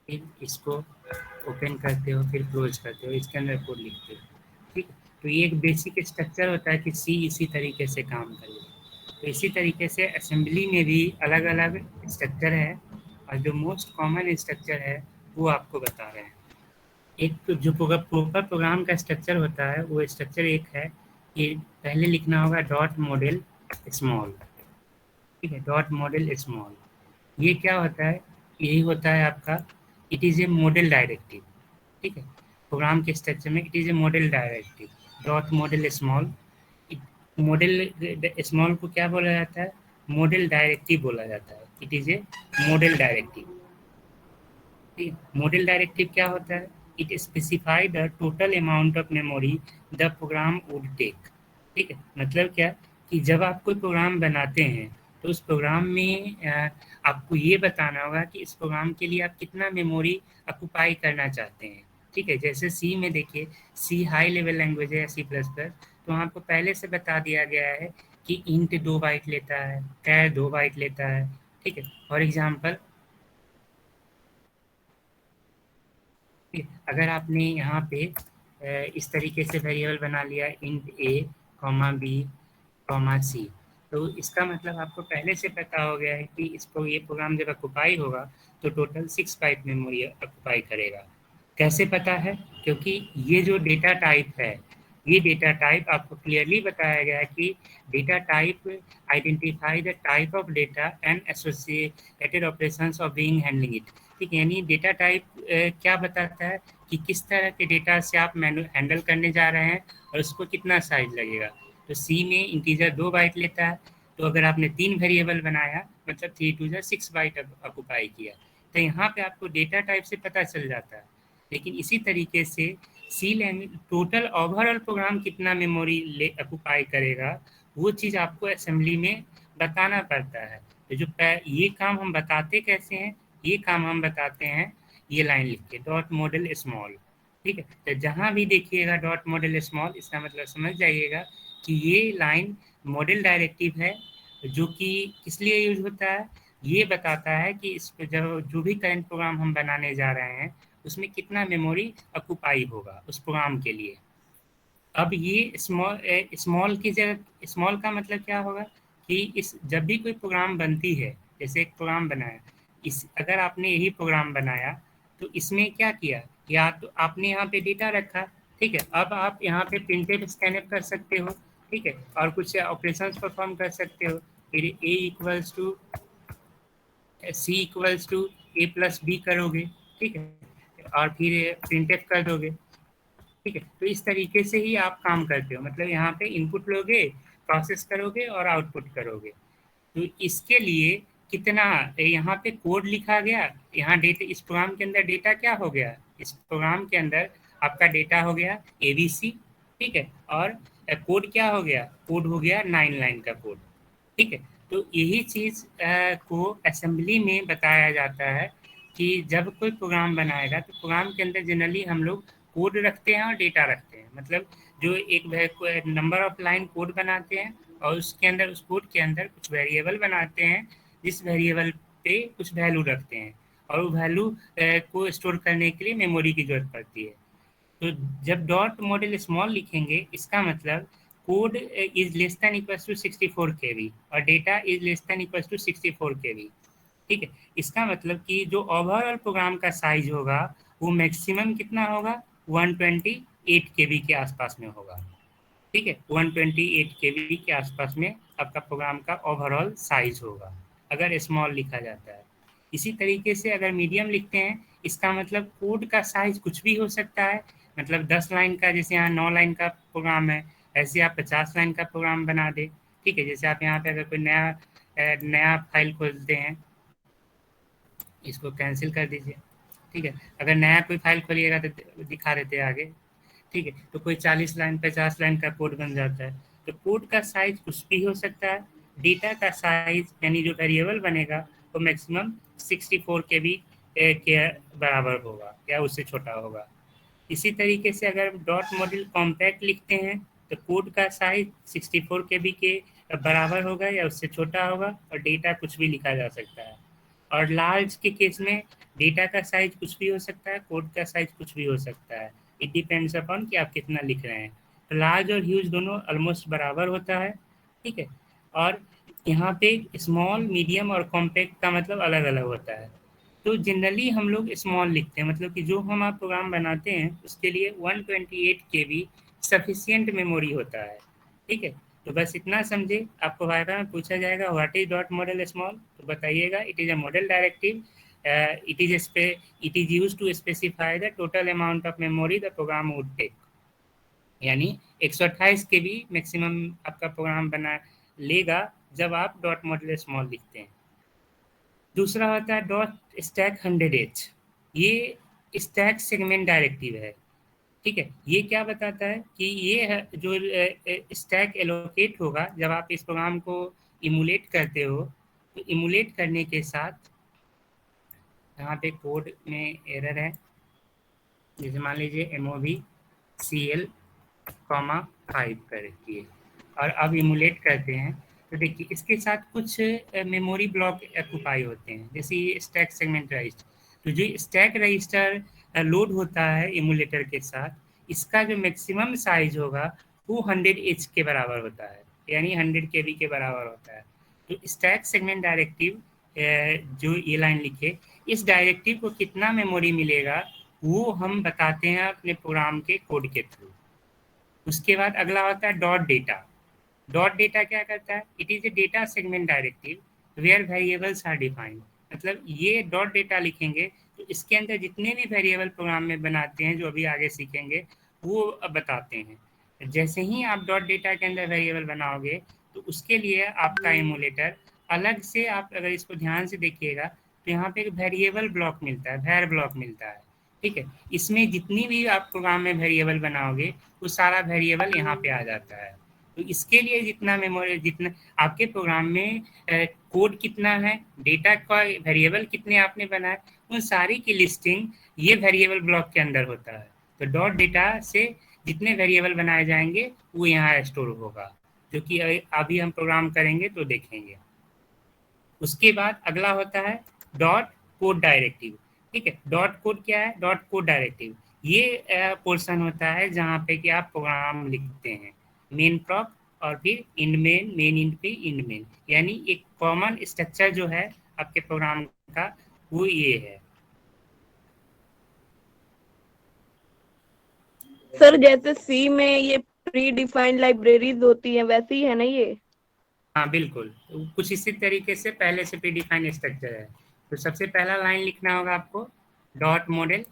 फिर इसको ओपन करते हो, फिर क्लोज करते हो, इसके अंदर कोड लिखते हो। ठीक है, तो ये एक बेसिक स्ट्रक्चर होता है कि सी इसी तरीके से काम करेगा। तो इसी तरीके से असेंबली में भी अलग अलग स्ट्रक्चर है, और जो मोस्ट कॉमन स्ट्रक्चर है वो आपको बता रहे हैं। एक तो जो प्रॉपर प्रोग्राम का स्ट्रक्चर होता है वो स्ट्रक्चर एक है कि पहले लिखना होगा डॉट मॉडल स्मॉल। ठीक है, डॉट मॉडल स्मॉल ये क्या होता है? यही होता है आपका, it is a model directive. ठीक है, प्रोग्राम के स्ट्रक्चर में it is a model directive. Dot model small, model small को क्या बोला जाता है? मॉडल डायरेक्टिव बोला जाता है। It is a model directive. Model directive क्या होता है? It specify the total amount of memory the program would take. ठीक है, मतलब क्या कि जब आप कोई प्रोग्राम बनाते हैं तो उस प्रोग्राम में आपको ये बताना होगा कि इस प्रोग्राम के लिए आप कितना मेमोरी ऑक्युपाई करना चाहते हैं। ठीक है, जैसे सी में देखिए, सी हाई लेवल लैंग्वेज है सी प्लस प्लस, तो आपको पहले से बता दिया गया है कि इंट 2 बाइट लेता है, कैर 2 बाइट लेता है। ठीक है, फॉर एग्जाम्पल अगर आपने यहाँ पे इस तरीके से वेरिएबल बना लिया इंट ए कॉमा बी कॉमा सी, तो इसका मतलब आपको पहले से पता हो गया है कि इसको ये प्रोग्राम जब ऑक्युपाई होगा तो टोटल 6 बाइट मेमोरी ऑक्युपाई करेगा। कैसे पता है? क्योंकि ये जो डेटा टाइप है, ये डेटा टाइप आपको क्लियरली बताया गया है कि data type identify the type of data and associated operations of being handling it. ठीक है, यानी डेटा टाइप क्या बताता है कि किस तरह के डेटा से आप हैंडल करने जा रहे हैं और उसको कितना साइज लगेगा। तो सी में इंटीजर 2 बाइट लेता है, तो अगर आपने 3 वेरिएबल बनाया मतलब 3 2 6 बाइट ऑक्युपाई किया, तो यहाँ पे आपको डेटा टाइप से पता चल जाता है। लेकिन इसी तरीके से सी लैंग्वेज टोटल ओवरऑल प्रोग्राम कितना मेमोरी ऑक्युपाई करेगा वो चीज़ आपको असेंबली में बताना पड़ता है। तो जो ये काम हम बताते कैसे हैं? ये काम हम बताते हैं ये लाइन लिख के, डॉट मॉडल स्मॉल। ठीक है, तो जहाँ भी देखिएगा डॉट मॉडल स्मॉल, इसका मतलब समझ जाइएगा कि ये लाइन मॉडल डायरेक्टिव है, जो कि किस लिए यूज होता है? ये बताता है कि इस पे जो भी करंट प्रोग्राम हम बनाने जा रहे हैं उसमें कितना मेमोरी ऑक्युपाई होगा उस प्रोग्राम के लिए। अब ये स्मॉल की जगह, स्मॉल का मतलब क्या होगा कि इस जब भी कोई प्रोग्राम बनती है, जैसे एक प्रोग्राम बनाया, इस अगर आपने यही प्रोग्राम बनाया तो इसमें क्या किया, या तो आपने यहाँ पे डेटा रखा। ठीक है, अब आप यहाँ पे प्रिंटेड स्कैनअप कर सकते हो। ठीक है, और कुछ ऑपरेशंस परफॉर्म कर सकते हो। फिर A equals to C equals to a+b करोगे, ठीक है, और फिर प्रिंटफ कर दोगे, ठीक है। तो इस तरीके से ही आप काम करते हो, मतलब यहाँ पे इनपुट लोगे, प्रोसेस करोगे और आउटपुट करोगे। तो इसके लिए कितना यहाँ पे कोड लिखा गया, यहाँ डेटा, इस प्रोग्राम के अंदर डेटा क्या हो गया, इस प्रोग्राम के अंदर आपका डेटा हो गया ABC, ठीक है, और कोड क्या हो गया, कोड हो गया 9 लाइन का कोड, ठीक है। तो यही चीज़ को असेंबली में बताया जाता है कि जब कोई प्रोग्राम बनाएगा तो प्रोग्राम के अंदर जनरली हम लोग कोड रखते हैं और डेटा रखते हैं, मतलब जो एक नंबर ऑफ लाइन कोड बनाते हैं और उसके अंदर, उस कोड के अंदर कुछ वेरिएबल बनाते हैं, जिस वेरिएबल पे कुछ वैल्यू रखते हैं, और वो वैल्यू को स्टोर करने के लिए मेमोरी की जरूरत पड़ती है। तो जब डॉट मॉडल स्मॉल लिखेंगे, इसका मतलब code is less than equals to 64 KB और data is less than equals to 64 KB, ठीक है। इसका मतलब कि जो ओवरऑल प्रोग्राम का साइज होगा वो मैक्सिमम कितना होगा, 128 KB के आसपास में होगा, ठीक है। 128 KB के आसपास में आपका प्रोग्राम का ओवरऑल साइज होगा अगर स्मॉल लिखा जाता है। इसी तरीके से अगर मीडियम लिखते हैं, इसका मतलब कोड का साइज कुछ भी हो सकता है, मतलब 10 लाइन का, जैसे यहाँ 9 लाइन का प्रोग्राम है, ऐसे आप 50 लाइन का प्रोग्राम बना दे, ठीक है। जैसे आप यहाँ पे अगर कोई नया फाइल खोलते हैं, इसको कैंसिल कर दीजिए, ठीक है। अगर नया कोई फाइल खोलिएगा तो दिखा देते हैं आगे, ठीक है। तो कोई 40 लाइन 50 लाइन का कोड बन जाता है। तो कोड का साइज कुछ भी हो सकता है, डेटा का साइज यानी जो वेरिएबल बनेगा वो मैक्सिमम 64 KB के बराबर होगा या उससे छोटा होगा। इसी तरीके से अगर डॉट मॉडल कॉम्पैक्ट लिखते हैं तो कोड का साइज 64 KB के बराबर होगा या उससे छोटा होगा और डेटा कुछ भी लिखा जा सकता है। और लार्ज के केस में डेटा का साइज कुछ भी हो सकता है, कोड का साइज कुछ भी हो सकता है, इट डिपेंड्स अपॉन कि आप कितना लिख रहे हैं। तो लार्ज और ह्यूज दोनों ऑलमोस्ट बराबर होता है, ठीक है। और यहाँ पे स्मॉल, मीडियम और कॉम्पैक्ट का मतलब अलग अलग होता है। तो जनरली हम लोग स्मॉल लिखते हैं, मतलब कि जो हम आप प्रोग्राम बनाते हैं उसके लिए 128 KB सफिशिएंट मेमोरी होता है, ठीक है। तो बस इतना समझे। आपको वाइवा में पूछा जाएगा what is dot model small, तो बताइएगा it is a model directive, it is used to specify the total amount of memory the program would take, यानी 128 KB मैक्सिमम आपका प्रोग्राम बना लेगा जब आप डॉट मॉडल स्मॉल लिखते हैं। दूसरा होता है डॉट स्टैक 100H, ये स्टैक सेगमेंट डायरेक्टिव है, ठीक है। ये क्या बताता है कि ये है जो स्टैक एलोकेट होगा जब आप इस प्रोग्राम को इमुलेट करते हो, तो इमुलेट करने के साथ यहाँ पे कोड में एरर है, जैसे मान लीजिए MOV CL 5 करके, और अब इमुलेट करते हैं तो देखिए इसके साथ कुछ मेमोरी ब्लॉक ऑक्युपाई होते हैं, जैसे ये स्टैक सेगमेंट रजिस्टर। तो जो स्टैक रजिस्टर लोड होता है इमुलेटर के साथ, इसका जो मैक्सिमम साइज होगा वो 100H के बराबर होता है, यानी 100 KB के बराबर होता है। तो स्टैक सेगमेंट डायरेक्टिव जो ये लाइन लिखे, इस डायरेक्टिव को कितना मेमोरी मिलेगा वो हम बताते हैं अपने प्रोग्राम के कोड के थ्रू। उसके बाद अगला होता है डॉट डेटा। डॉट डेटा क्या करता है, it is a data segment directive where variables are defined, मतलब ये डॉट डेटा लिखेंगे तो इसके अंदर जितने भी वेरिएबल प्रोग्राम में बनाते हैं, जो अभी आगे सीखेंगे, वो अब बताते हैं। जैसे ही आप डॉट डेटा के अंदर वेरिएबल बनाओगे तो उसके लिए आपका इमुलेटर अलग से, आप अगर इसको ध्यान से देखिएगा तो यहाँ पे एक वेरिएबल ब्लॉक मिलता है, वैर ब्लॉक मिलता है, ठीक है। इसमें जितनी भी आप प्रोग्राम में वेरिएबल बनाओगे वो सारा वेरिएबल यहाँ पे आ जाता है। तो इसके लिए जितना मेमोरी, जितना आपके प्रोग्राम में कोड कितना है, डेटा का वेरिएबल कितने आपने बनाए, उन सारी की लिस्टिंग ये वेरिएबल ब्लॉक के अंदर होता है। तो डॉट डेटा से जितने वेरिएबल बनाए जाएंगे वो यहाँ स्टोर होगा, जो कि अभी हम प्रोग्राम करेंगे तो देखेंगे। उसके बाद अगला होता है डॉट कोड डायरेक्टिव, ठीक है। डॉट कोड क्या है, डॉट कोड डायरेक्टिव ये पोर्शन होता है जहाँ पे कि आप प्रोग्राम लिखते हैं, मेन प्रॉप और फिर इंड मेन, मेन इंड पे इंड मेन, यानी एक कॉमन स्ट्रक्चर जो है आपके प्रोग्राम का वो ये है। सर जैसे सी में ये प्री डिफाइंड लाइब्रेरीज होती है वैसे ही है ना ये? हाँ बिल्कुल, कुछ इसी तरीके से पहले से प्री डिफाइंड स्ट्रक्चर है। तो सबसे पहला लाइन लिखना होगा आपको डॉट मॉडल,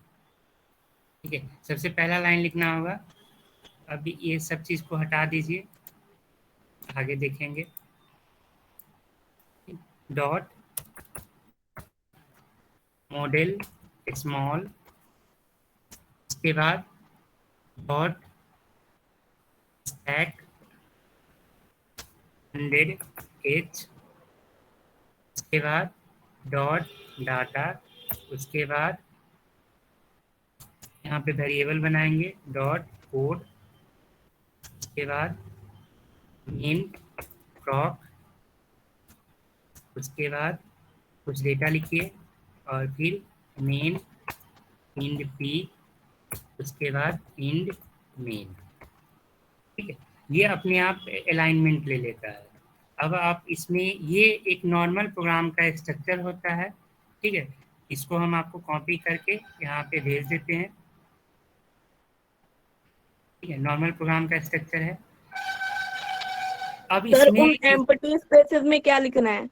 ठीक है, सबसे पहला लाइन लिखना होगा। अभी ये सब चीज को हटा दीजिए, आगे देखेंगे। डॉट मॉडल स्मॉल, उसके बाद डॉट स्टैक 100h, उसके बाद डॉट डाटा, उसके बाद यहाँ पे वेरिएबल बनाएंगे डॉट कोड, उसके बाद इंट प्रॉक, उसके बाद कुछ डेटा लिखिए और फिर मेन इंड पी, उसके बाद इंड मेन, ठीक है। ये अपने आप अलाइनमेंट ले लेता है। अब आप इसमें ये एक नॉर्मल प्रोग्राम का स्ट्रक्चर होता है, ठीक है। इसको हम आपको कॉपी करके यहाँ पे भेज देते हैं, ठीक है, नॉर्मल प्रोग्राम का स्ट्रक्चर है। अब सर इसमें उन एम्प्टी स्पेसेस में क्या लिखना है?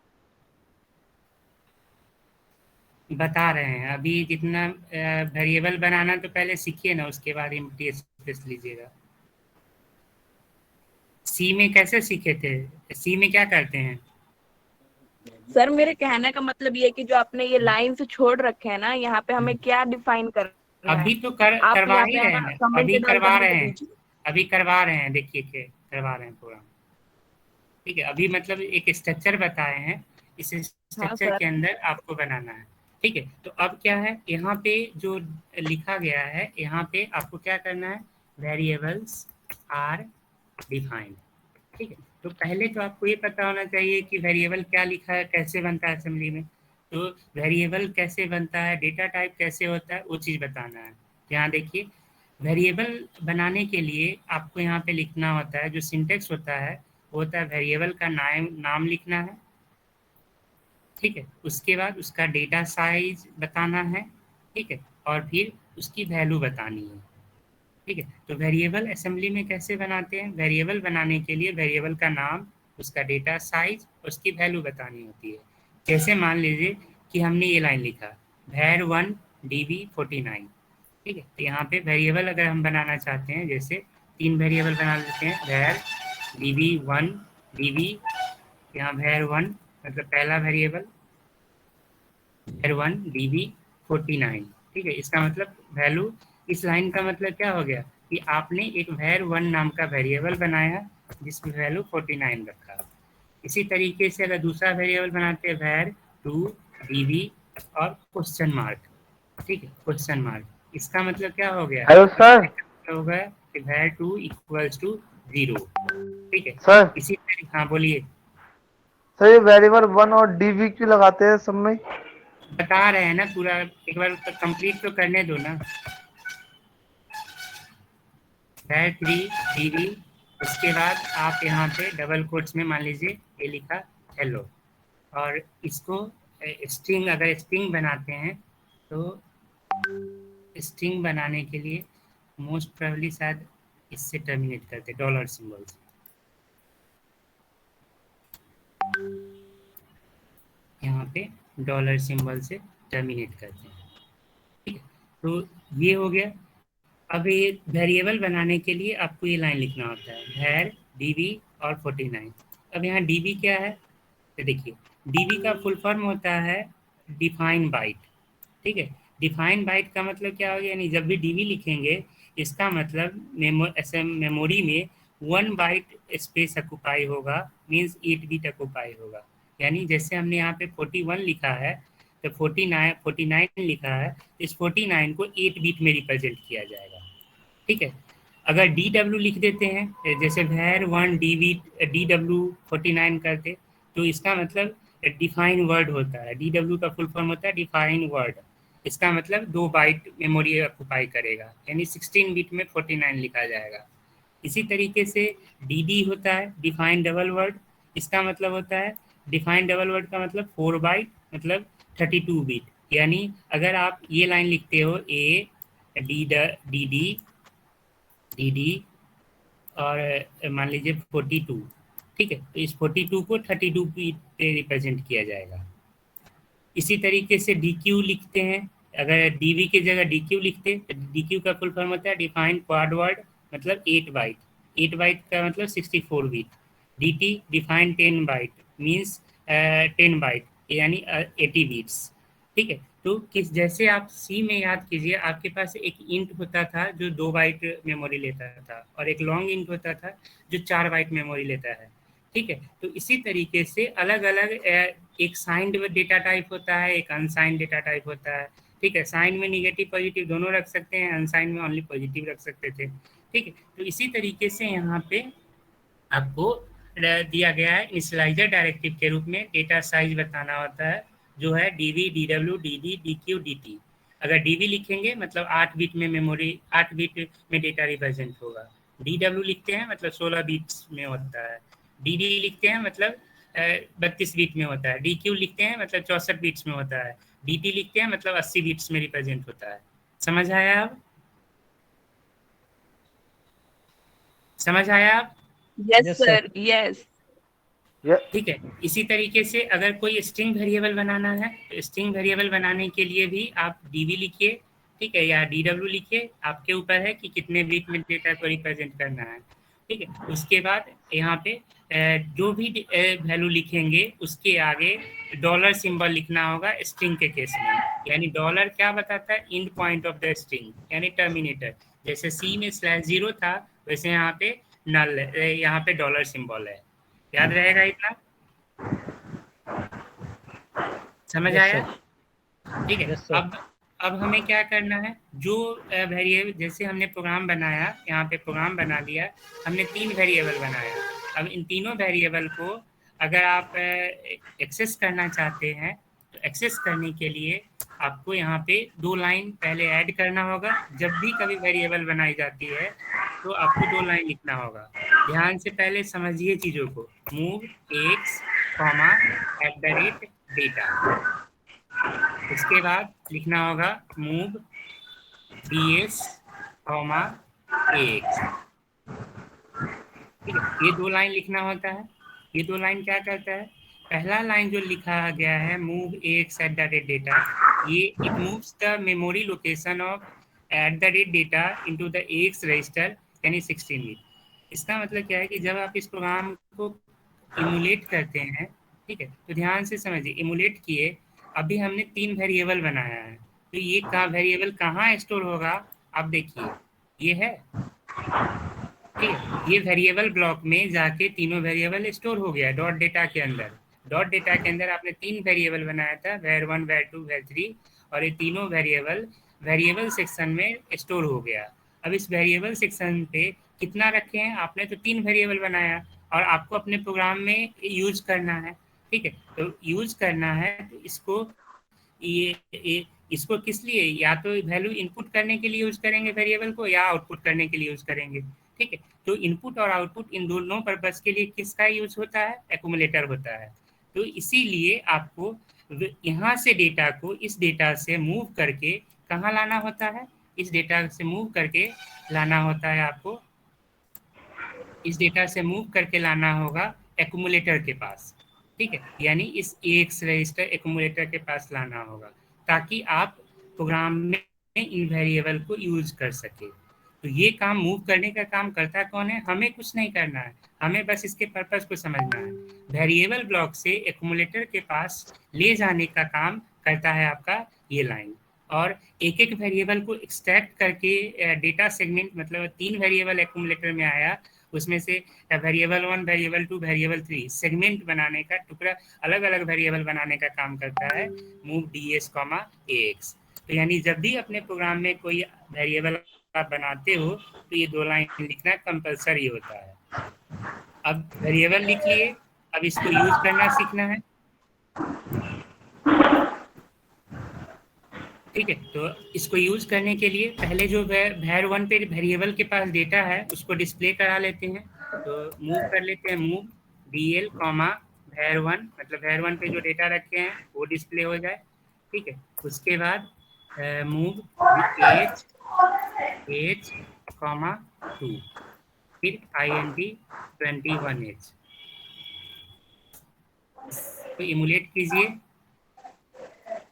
बता रहे हैं अभी, जितना वेरिएबल बनाना तो पहले सीखिए ना, उसके बाद एम्प्टी स्पेस लीजिएगा। सी में कैसे सीखे थे, सी में क्या करते हैं? सर मेरे कहने का मतलब ये है कि जो आपने ये लाइन से छोड़ रखे हैं ना, यहाँ पे हमें क्या डिफाइन करना है? अभी तो आप करवा यहाँ ही पे रहे हमें हैं, कमेंट अभी डाल करवा कर रहे हमें हैं, दीजिए। अभी करवा रहे हैं, देखिए के करवा रहे हैं प्रोग्राम, ठीक है। अभी मतलब एक स्ट्रक्चर बताए हैं, इस हाँ स्ट्रक्चर सर। के अंदर आपको बनाना है, ठीक है। तो अब क्या है, यहाँ पे जो लिखा गया है, यहाँ पे आपको क्या करना है, वेरिएबल्स आर डिफाइंड, ठीक है। तो पहले तो आपको ये पता होना चाहिए कि वेरिएबल क्या लिखा है, कैसे बनता है असेंबली में। तो वेरिएबल कैसे बनता है, डेटा टाइप कैसे होता है, वो चीज़ बताना है। यहाँ देखिए, वेरिएबल बनाने के लिए आपको यहाँ पे लिखना होता है, जो सिंटेक्स होता है वो होता है वेरिएबल का नाम लिखना है, ठीक है। उसके बाद उसका डेटा साइज बताना है, ठीक है, और फिर उसकी वैल्यू बतानी है, ठीक है। तो वेरिएबल असेंबली में कैसे बनाते हैं, वेरिएबल बनाने के लिए वेरिएबल का नाम, उसका डेटा साइज, उसकी वैल्यू बतानी होती है। जैसे मान लीजिए कि हमने ये लाइन लिखा var1 db49, ठीक है। तो यहाँ पे वेरिएबल अगर हम बनाना चाहते हैं, जैसे 3 वेरिएबल बना लेते हैं, var db1 db, यहाँ var1 मतलब पहला वेरिएबल, var1 db49, ठीक है। इसका मतलब वैल्यू, इस लाइन का मतलब क्या हो गया कि आपने एक var1 नाम का वेरिएबल बनाया जिसमें वैल्यू 49 रखा। इसी तरीके से अगर दूसरा वेरिएबल बनाते हैं var2 db और क्वेश्चन मार्क, ठीक है, क्वेश्चन मार्क, इसका मतलब क्या हो गया, हेलो सर। होगा कि var2 इक्वल्स टू 0, ठीक है। सर इसी तरीके, हाँ बोलिए। सर ये वेरिएबल 1 और डीबी क्यों लगाते हैं सब में? बता रहे हैं ना पूरा, एक बार कंप्लीट तो करने दो ना। var3 db, उसके बाद आप यहाँ पे डबल कोट्स में मान लीजिए ये लिखा हेलो, और इसको स्ट्रिंग, अगर स्ट्रिंग बनाते हैं तो स्ट्रिंग बनाने के लिए मोस्ट प्रोबेबली शायद इससे टर्मिनेट करते, डॉलर सिंबल से। यहाँ पे डॉलर सिंबल से टर्मिनेट करते हैं, ठीक है। तो ये हो गया। अब ये वेरिएबल बनाने के लिए आपको ये लाइन लिखना होता है var db और 49। अब यहाँ db क्या है, तो देखिए db का फुल फॉर्म होता है डिफाइन बाइट, ठीक है। डिफाइन बाइट का मतलब क्या हो गया, यानी जब भी db लिखेंगे इसका मतलब मेमोरी में 1 बाइट स्पेस ऑक्युपाई होगा, मीन्स 8 बिट ऑक्युपाई होगा। यानी जैसे हमने यहाँ पे 41 लिखा है, तो 49 लिखा है, इस 49 को 8 बिट में रिप्रेजेंट किया जाएगा, ठीक है। अगर डी डब्ल्यू लिख देते हैं, जैसे var1 डी डब्ल्यू 49 करते, तो इसका मतलब डिफाइन वर्ड होता है, डी डब्ल्यू का फुल फॉर्म होता है डिफाइन वर्ड। इसका मतलब 2 बाइट मेमोरी ऑक्युपाई करेगा, यानी 16 बिट में 49 लिखा जाएगा। इसी तरीके से डी डी होता है डिफाइन डबल वर्ड, इसका मतलब होता है, डिफाइन डबल वर्ड का मतलब 4 बाइट, मतलब 32 बिट। यानी अगर आप ये लाइन लिखते हो A D D D D और मान लीजिए 42, ठीक है, तो इस 42 को 32 पे रिप्रेजेंट किया जाएगा, इसी तरीके से DQ लिखते हैं, अगर DV की जगह DQ लिखते तो DQ का फुल फॉर्म होता है डिफाइंड क्वाड वर्ड, मतलब 8 बाइट, 8 बाइट का मतलब 64 bit. DT defined 10 byte means 10 byte यानी 80 बिट्स। ठीक है, तो किस जैसे आप सी में याद कीजिए, आपके पास एक इंट होता था जो 2 बाइट मेमोरी लेता था, और एक लॉन्ग इंट होता था जो 4 बाइट मेमोरी लेता है। ठीक है, तो इसी तरीके से अलग अलग एक साइंड डेटा टाइप होता है, एक अनसाइंड डेटा टाइप होता है। ठीक है, साइन में निगेटिव पॉजिटिव दोनों रख सकते हैं, अनसाइन में ओनली पॉजिटिव रख सकते थे। ठीक है, तो इसी तरीके से यहाँ पे आपको दिया गया है इनिशियलाइजर डायरेक्टिव के रूप में डेटा साइज बताना होता है, जो है DV, DW, DD, DQ, DT। अगर DV लिखेंगे मतलब 8 बिट में मेमोरी, 8 बिट में डेटा रिप्रेजेंट होगा। DW लिखते हैं मतलब 16 बिट्स में होता है। DD लिखते हैं मतलब 32 बिट में होता है। DQ लिखते हैं मतलब 64 बिट्स में होता है। DT लिखते हैं मतलब 80 बिट्स में रिप्रेजेंट होता है। समझ आया अब? समझ आया अब? Yes Yes, sir. Sir, yes. ये ठीक है, इसी तरीके से अगर कोई स्ट्रिंग वेरिएबल बनाना है तो स्ट्रिंग वेरिएबल बनाने के लिए भी आप DV लिखिए, ठीक है, या DW लिखिए, आपके ऊपर है कि कितने बिट में डेटा को रिप्रेजेंट करना है। ठीक है, उसके बाद यहाँ पे जो भी वैल्यू लिखेंगे उसके आगे डॉलर सिंबल लिखना होगा स्ट्रिंग के केस में। यानी डॉलर क्या बताता है? And point of the string यानी टर्मिनेटर। जैसे सी में /0 था, वैसे यहाँ पे नल, यहाँ पे डॉलर सिंबल है। याद रहेगा इतना? समझ Yes, आया? sir. ठीक है, Yes, sir. अब हमें क्या करना है, जो वेरिएबल, जैसे हमने प्रोग्राम बनाया, यहाँ पे प्रोग्राम बना लिया, हमने 3 वेरिएबल बनाया। अब इन तीनों वेरिएबल को अगर आप एक्सेस करना चाहते हैं तो एक्सेस करने के लिए आपको यहाँ पे 2 लाइन पहले ऐड करना होगा। जब भी कभी वेरिएबल बनाई जाती है तो आपको 2 लाइन लिखना होगा। ध्यान से पहले समझिए चीज़ों को। Move x, @data। उसके बाद लिखना होगा मूव ds, ax। ठीक है, ये 2 लाइन लिखना होता है। ये 2 लाइन क्या करता है? पहला लाइन जो लिखा गया है मूव ax @data, ये it moves the memory location of @data into the ax register यानी 16 बिट। इसका मतलब क्या है कि जब आप इस प्रोग्राम को इमुलेट करते हैं, ठीक है, तो ध्यान से समझिए, इमुलेट किए, अभी हमने 3 वेरिएबल बनाया है, तो ये का वेरिएबल कहाँ स्टोर होगा? आप देखिए, ये है, ठीक है, ये वेरिएबल ब्लॉक में जाके तीनों वेरिएबल स्टोर हो गया डॉट डेटा के अंदर। डॉट डेटा के अंदर आपने 3 वेरिएबल बनाया था, var1, var2, var3, और ये तीनों वेरिएबल वेरिएबल सेक्शन में स्टोर हो गया। अब इस वेरिएबल सेक्शन पे कितना रखे हैं? आपने तो 3 वेरिएबल बनाया और आपको अपने प्रोग्राम में यूज करना है। ठीक है, तो यूज करना है तो ये इसको किस लिए, या तो वैल्यू इनपुट करने के लिए यूज करेंगे वेरिएबल को, या आउटपुट करने के लिए यूज करेंगे। ठीक है, तो इनपुट और आउटपुट इन दोनों पर्पस के लिए किसका यूज होता है? एक्यूमुलेटर होता है। तो इसीलिए आपको यहाँ से डेटा को इस डेटा से मूव करके कहाँ लाना होता है? इस डेटा से मूव करके लाना होता है आपको, इस डेटा से मूव करके लाना होगा एक्यूमुलेटर के पास। ठीक है, यानी इस AX रजिस्टर एक्यूमुलेटर के पास लाना होगा, ताकि आप प्रोग्राम में इन वेरिएबल को यूज कर सके। तो ये काम मूव करने का काम करता कौन है? हमें कुछ नहीं करना है, हमें बस इसके पर्पस को समझना है। वेरिएबल ब्लॉक से एक्यूमुलेटर के पास ले जाने का काम करता है आपका ये लाइन। और एक एक वेरिएबल को एक्सट्रैक्ट करके डेटा सेगमेंट, मतलब 3 वेरिएबल एक्यूमुलेटर में आया, उसमें से वेरिएबल 1, वेरिएबल 2, वेरिएबल 3 सेगमेंट बनाने का, टुकड़ा अलग अलग वेरिएबल बनाने का काम करता है मूव ds, ax। तो यानी जब भी अपने प्रोग्राम में कोई वेरिएबल आप बनाते हो तो ये 2 लाइन लिखना कंपलसरी होता है। अब वेरिएबल लिख लिए, अब इसको यूज करना सीखना है। ठीक है, तो इसको यूज करने के लिए पहले जो var1 पे वेरिएबल के पास डेटा है उसको डिस्प्ले करा लेते हैं। तो मूव कर लेते हैं, मूव dl, var1, मतलब var1 पे जो डेटा रखे हैं वो डिस्प्ले हो जाए। ठीक है, उसके बाद मूव h, 2, फिर int 21h। तो इमुलेट कीजिए,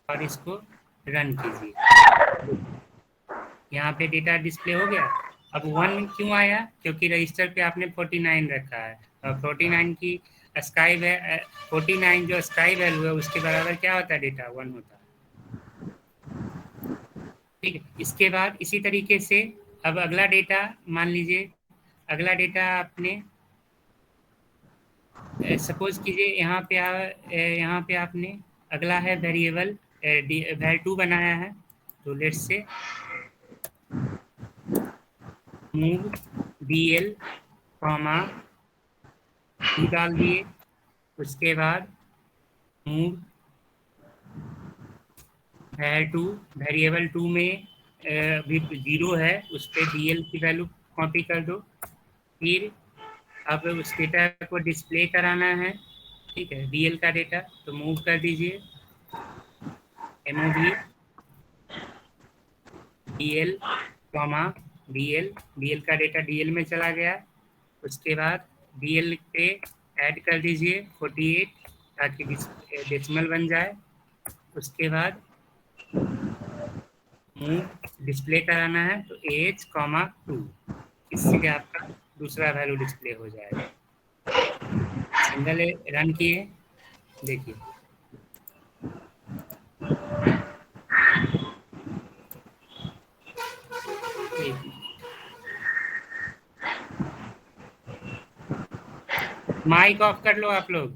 और इसको रन कीजिए। यहाँ पे डेटा डिस्प्ले हो गया। अब 1 क्यों आया? क्योंकि रजिस्टर पे आपने 49 रखा है, और 49 की स्काई 49 जो स्काई वैल्यू है उसके बराबर क्या होता है? डेटा 1 होता है। ठीक है, इसके बाद इसी तरीके से अब अगला डेटा मान लीजिए, अगला डेटा आपने सपोज कीजिए यहाँ पे आपने अगला है वेरिएबल var2 बनाया है। तो let's say move dl comma 2 डाल दिए। उसके बाद मूव var2 वेरिएबल 2 में भी 0 है, उस पर dl की वैल्यू कॉपी कर दो। फिर अब उस डेटा को डिस्प्ले कराना है, ठीक है, dl का डेटा, तो मूव कर दीजिए mov dl कॉमा dl का डेटा dl में चला गया। उसके बाद dl पे ऐड कर दीजिए 48 ताकि डेसिमल बन जाए। उसके बाद मूव डिस्प्ले कराना है, तो एच कॉमा 2, इससे आपका दूसरा वैल्यू डिस्प्ले हो जाएगा। सिंगल रन किए, देखिए माइक ऑफ कर लो आप लोग।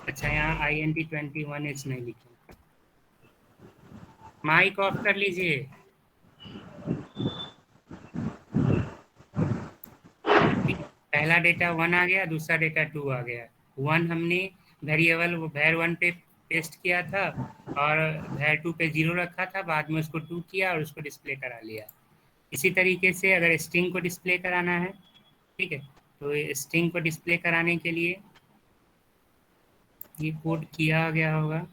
अच्छा, यहाँ INT21H नहीं लिखा, माइक ऑफ कर लीजिए। पहला डेटा 1 आ गया, दूसरा डेटा 2 आ गया। 1 हमने वेरिएबल var1 पे पेस्ट किया था और var2 पे 0 रखा था, बाद में उसको 2 किया और उसको डिस्प्ले करा लिया। इसी तरीके से अगर स्ट्रिंग को डिस्प्ले कराना है, ठीक है, तो स्ट्रिंग को डिस्प्ले कराने के लिए ये कोड किया गया होगा।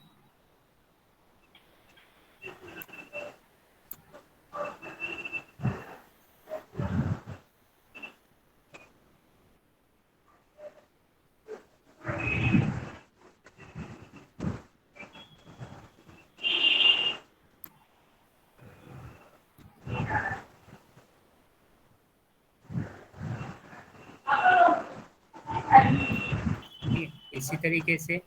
इसी तरीके से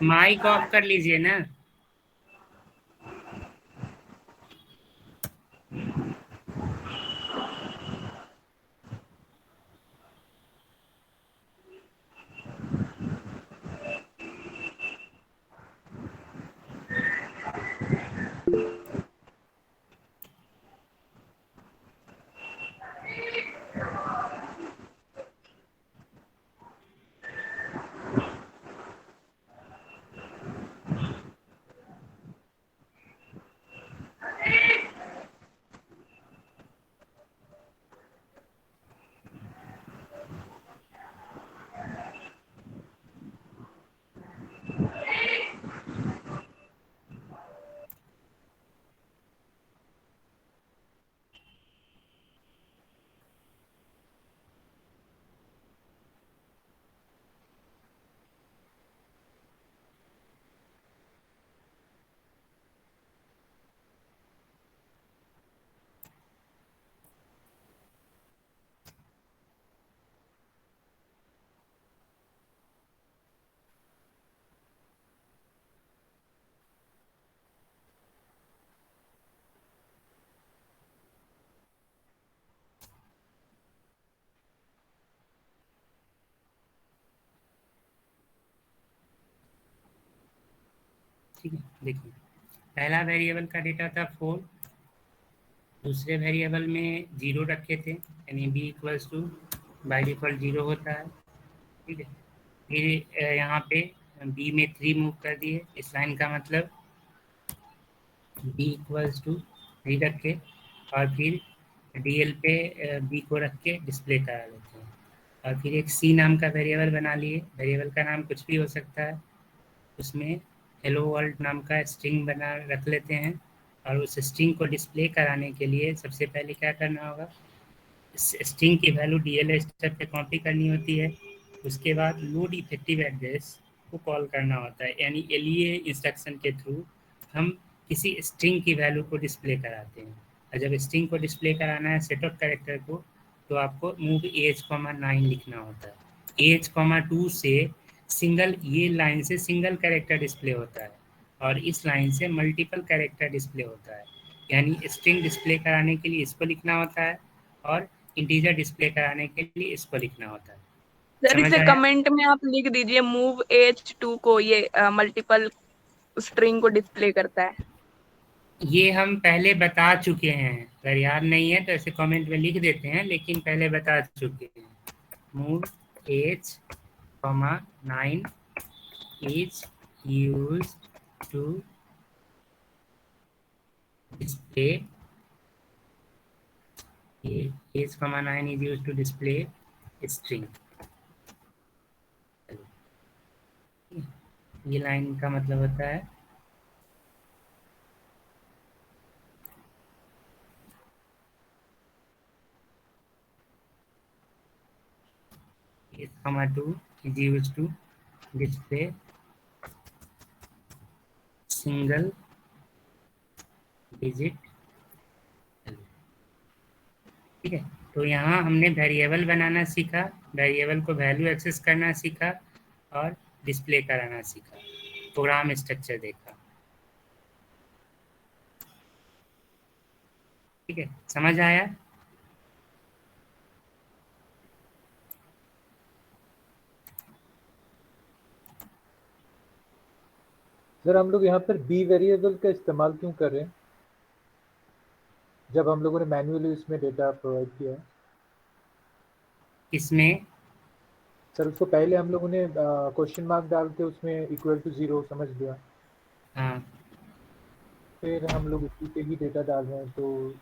माइक ऑफ कर लीजिए ना। ठीक है, देखिए पहला वेरिएबल का डेटा था 4, दूसरे वेरिएबल में 0 रखे थे, यानी B equals to by default 0 होता है। ठीक है, फिर यहाँ पे बी में 3 मूव कर दिए, इस लाइन का मतलब बी इक्वल्स टू 3 रखे और फिर डीएल पे बी को रख के डिस्प्ले करा लेते हैं। और फिर एक सी नाम का वेरिएबल बना लिए, वेरिएबल का नाम कुछ भी हो सकता है, उसमें हेलो वर्ल्ड नाम का स्ट्रिंग बना रख लेते हैं। और उस स्ट्रिंग को डिस्प्ले कराने के लिए सबसे पहले क्या करना होगा, स्ट्रिंग की वैल्यू डीएल स्ट्रक्चर पे कॉपी करनी होती है। उसके बाद लोड इफेक्टिव एड्रेस को कॉल करना होता है, यानी एलईए इंस्ट्रक्शन के थ्रू हम किसी स्ट्रिंग की वैल्यू को डिस्प्ले कराते हैं। और जब स्ट्रिंग को डिस्प्ले कराना है सेट ऑफ कैरेक्टर को, तो आपको मूव एज कॉमा 9 लिखना होता है। एज कॉमा 2 से सिंगल, ये लाइन से सिंगल कैरेक्टर डिस्प्ले होता है और इस लाइन से मल्टीपल कैरेक्टर डिस्प्ले होता है। यानी स्ट्रिंग डिस्प्ले कराने के लिए इसको लिखना होता है और इंटीजर डिस्प्ले कराने के लिए इसको लिखना होता है। सर समझ इसे आया? कमेंट में आप लिख दीजिए मूव H2 को, ये मल्टीपल स्ट्रिंग को डिस्प्ले करता है। ये हम पहले बता चुके हैं, अगर याद नहीं है तो ऐसे कमेंट में लिख देते हैं, लेकिन पहले बता चुके हैं। Move AH comma 9 is use to display, AH comma 9 is use to display string. ये लाइन का मतलब होता है is comma 2 is used to display single digit value। ठीक है, तो यहाँ हमने वेरिएबल बनाना सीखा, वेरिएबल को वैल्यू एक्सेस करना सीखा और डिस्प्ले कराना सीखा, प्रोग्राम स्ट्रक्चर देखा। ठीक है, समझ आया? सर हम लोग यहाँ पर बी वेरिएबल का इस्तेमाल क्यों कर रहे हैं जब हम लोगों ने मैन्युअली इसमें डेटा प्रोवाइड किया है? इसमें सर उसको पहले हम लोगों ने क्वेश्चन मार्क डाल के उसमें इक्वल टू 0 समझ लिया, हाँ, फिर हम लोग उसी पे ही डेटा डाल रहे हैं, तो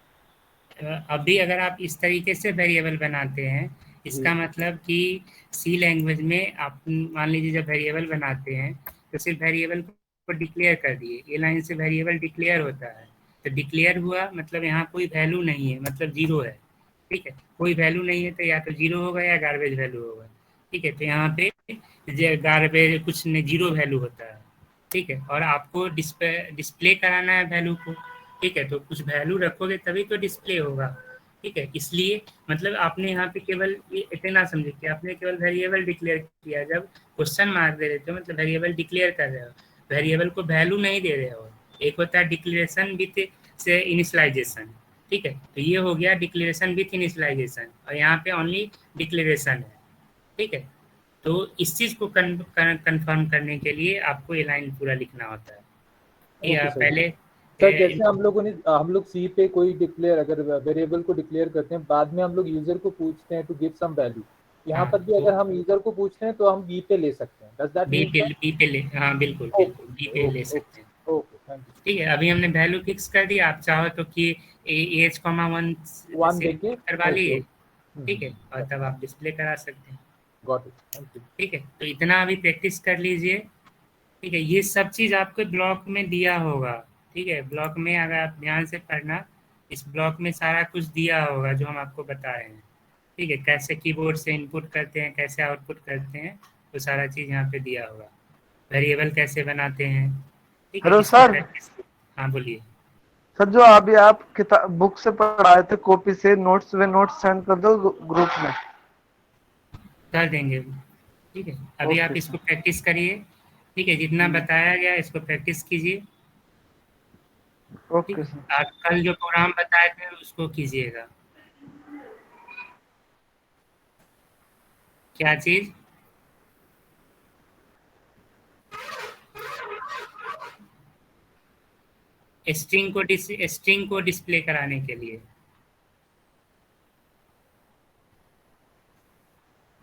अभी अगर आप इस तरीके से वेरिएबल बनाते हैं, इसका मतलब कि सी लैंग्वेज में आप मान लीजिए जब वेरिएबल बनाते हैं तो सिर्फ वेरिएबल को डिक्लेयर कर दिए, ये लाइन से वेरिएबल डिक्लेयर होता है, तो डिक्लेयर हुआ मतलब यहाँ कोई वैल्यू नहीं है, मतलब 0 है। ठीक है, कोई वैल्यू नहीं है तो या तो 0 होगा या गार्बेज वैल्यू होगा। ठीक है, तो यहाँ पे गार्बेज कुछ नहीं, 0 वैल्यू होता है। ठीक है, और आपको डिस्प्ले कराना है वैल्यू को। ठीक है, तो कुछ वैल्यू रखोगे तभी तो डिस्प्ले होगा। ठीक है, इसलिए मतलब आपने यहाँ पे केवल ये इतना समझे कि आपने केवल वेरिएबल डिक्लेयर किया, जब क्वेश्चन मार्क दे देते हो मतलब वेरिएबल डिक्लेयर कर रहे हो, वेरिएबल को वैल्यू नहीं दे रहे हो। एक होता है डिक्लेरेशन विथ से इनिशियलाइजेशन। ठीक है, तो ये हो गया डिक्लेरेशन विथ इनिशियलाइजेशन और यहाँ पे ओनली डिक्लेरेशन है। ठीक है, तो इस चीज को कंफर्म करने के लिए आपको ये लाइन पूरा लिखना होता है। या ओके सर। पहले सर जैसे हम लोग सी पे कोई डिक्लेयर, अगर वेरिएबल को डिक्लेयर करते हैं, बाद में हम लोग यूजर को पूछते हैं टू गिव सम वैल्यू, यहाँ हाँ, पर भी अगर हम यूजर को पूछते हैं तो हम बी पे ले सकते हैं। Does that mean? बी पे ले, हाँ बिल्कुल बिल्कुल बी पे ले सकते हैं। Okay, thank you. ठीक है, अभी हमने वैल्यू फिक्स कर दिया, आप चाहो तो कि एज कॉमा 1 वन से देके करवा लिए। ओके। ठीक है, और तब आप डिस्प्ले करा सकते हैं। Got it, thank you. ठीक है, तो इतना अभी प्रैक्टिस कर लीजिए। ठीक है, ये सब चीज आपको ब्लॉक में दिया होगा। ठीक है, ब्लॉक में अगर आप ध्यान से पढ़ना, इस ब्लॉक में सारा कुछ दिया होगा जो हम आपको बता रहे हैं। ठीक है, कैसे कीबोर्ड से इनपुट करते हैं, कैसे आउटपुट करते हैं, तो सारा चीज यहाँ पे दिया होगा। वेरिएबल कैसे बनाते हैं। ठीक है, हेलो इसको सर। प्रैक्टिस। हाँ बोलिए। सर जो अभी आप किताब बुक से पढ़ाए थे कॉपी से, नोट्स वे नोट्स सेंड कर दो ग्रुप में। कर देंगे। ठीक है, अभी आप ओके इसको सर। प्रैक्टिस करिए। ठीक है, जितना बताया गया इसको प्रैक्टिस कीजिए। ठीक ओके है, सर। आप कल जो प्रोग्राम बताए थे उसको कीजिएगा। क्या चीज? स्ट्रिंग को डिस्प्ले कराने के लिए।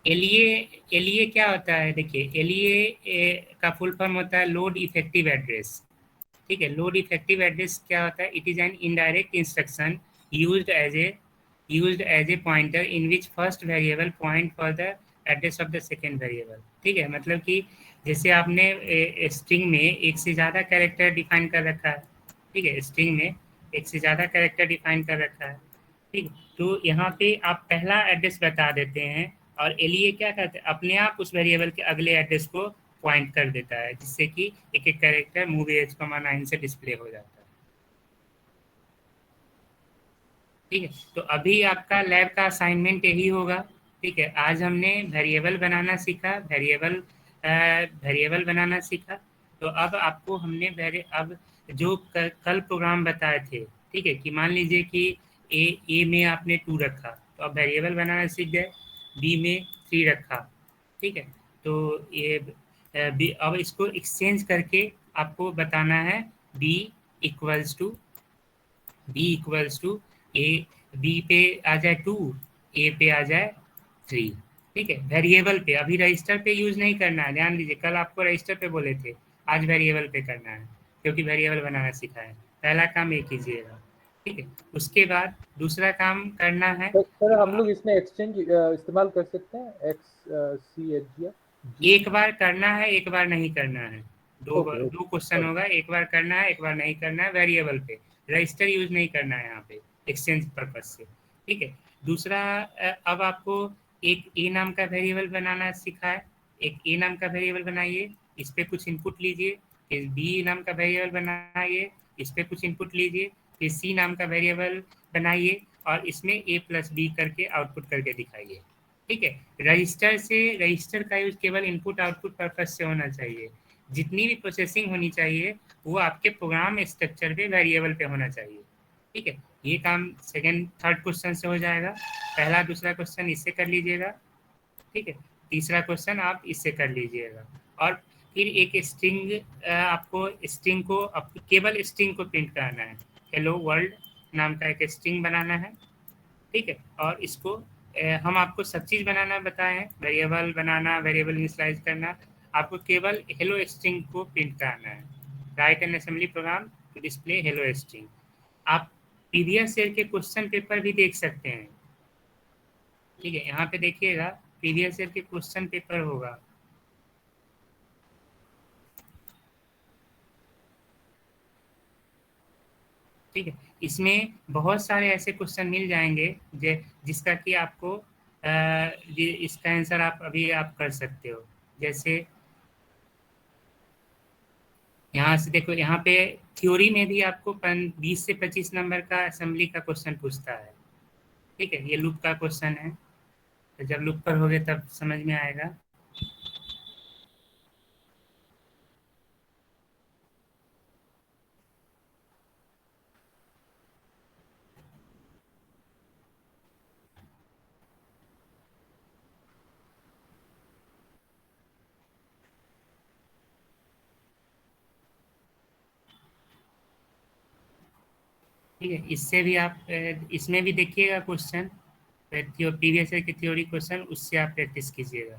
एलईए क्या होता है, देखिए एलईए का फुल फॉर्म होता है लोड इफेक्टिव एड्रेस। ठीक है, लोड इफेक्टिव एड्रेस क्या होता है, it is an indirect instruction used as a pointer in which first variable point for the address of the second variable. ठीक है, मतलब कि जैसे आपने स्ट्रिंग में एक से ज़्यादा कैरेक्टर डिफाइन कर रखा है। ठीक है, स्ट्रिंग में एक से ज़्यादा कैरेक्टर डिफाइन कर रखा है। ठीक, तो यहाँ पे आप पहला एड्रेस बता देते हैं और एलईए क्या करते हैं, अपने आप उस वेरिएबल के अगले एड्रेस को पॉइंट कर देता है, जिससे कि एक एक कैरेक्टर मूव एज 9 से डिस्प्ले हो जाता है। ठीक है, तो अभी आपका लैब का असाइनमेंट यही होगा। ठीक है, आज हमने वेरिएबल बनाना सीखा, वेरिएबल बनाना सीखा। तो अब आपको हमने अब जो कल प्रोग्राम बताए थे, ठीक है, कि मान लीजिए कि ए में आपने 2 रखा तो अब वेरिएबल बनाना सीख गए, बी में 3 रखा। ठीक है, तो ये अब इसको एक्सचेंज करके आपको बताना है B equals to A, B पे आ जाए 2, ए पे आ जाए 3। ठीक है, वेरिएबल पे, अभी रजिस्टर पे यूज नहीं करना है, ध्यान दीजिए, कल आपको रजिस्टर पे बोले थे, आज वेरिएबल पे करना है, क्योंकि वेरिएबल बनाना सीखा है। पहला काम ये कीजिएगा। ठीक है, उसके बाद दूसरा काम करना है। सर हम लोग इसमें एक्सचेंज इस्तेमाल कर सकते हैं, XCHG? एक बार करना है, एक बार नहीं करना है। दो Okay. दो क्वेश्चन होगा, एक बार करना है, एक बार नहीं करना है। वेरिएबल पे रजिस्टर यूज नहीं करना है यहाँ पे एक्सचेंज पर्पज से। ठीक है, दूसरा अब आपको एक ए नाम का वेरिएबल बनाना सीखा है। एक ए नाम का वेरिएबल बनाइए, इस पे कुछ इनपुट लीजिए। फिर बी नाम का वेरिएबल बनाइए, इस पे कुछ इनपुट लीजिए। फिर सी नाम का वेरिएबल बनाइए और इसमें ए प्लस बी करके आउटपुट करके दिखाइए। ठीक है, रजिस्टर का यूज केवल इनपुट आउटपुट पर्पज से होना चाहिए। जितनी भी प्रोसेसिंग होनी चाहिए वो आपके प्रोग्राम स्ट्रक्चर पे वेरिएबल पे होना चाहिए। ठीक है, ये काम सेकंड थर्ड क्वेश्चन से हो जाएगा। पहला दूसरा क्वेश्चन इससे कर लीजिएगा। ठीक है, तीसरा क्वेश्चन आप इससे कर लीजिएगा। और फिर एक स्ट्रिंग, आपको स्ट्रिंग को केवल स्ट्रिंग को प्रिंट कराना है। हेलो वर्ल्ड नाम का एक स्ट्रिंग बनाना है। ठीक है, और इसको हम आपको सब चीज़ बनाना बताए हैं, वेरिएबल बनाना, वेरिएबल इनिशियलाइज करना। आपको केवल हेलो स्ट्रिंग को प्रिंट कराना है। Write an assembly program to display hello string. आप प्रीवियस ईयर के क्वेश्चन पेपर भी देख सकते हैं। ठीक है, यहाँ पे देखिएगा प्रीवियस ईयर के क्वेश्चन पेपर होगा। ठीक है, इसमें बहुत सारे ऐसे क्वेश्चन मिल जाएंगे जिसका कि आपको इसका आंसर आप अभी आप कर सकते हो। जैसे यहाँ से देखो, यहाँ पे थ्योरी में भी आपको 20 से 25 नंबर का असेंबली का क्वेश्चन पूछता है। ठीक है, ये लूप का क्वेश्चन है, तो जब लूप पर होगे तब समझ में आएगा। ठीक है, इससे भी आप इसमें भी देखिएगा क्वेश्चन, प्रीवियस ईयर की थ्योरी क्वेश्चन, उससे आप प्रैक्टिस कीजिएगा।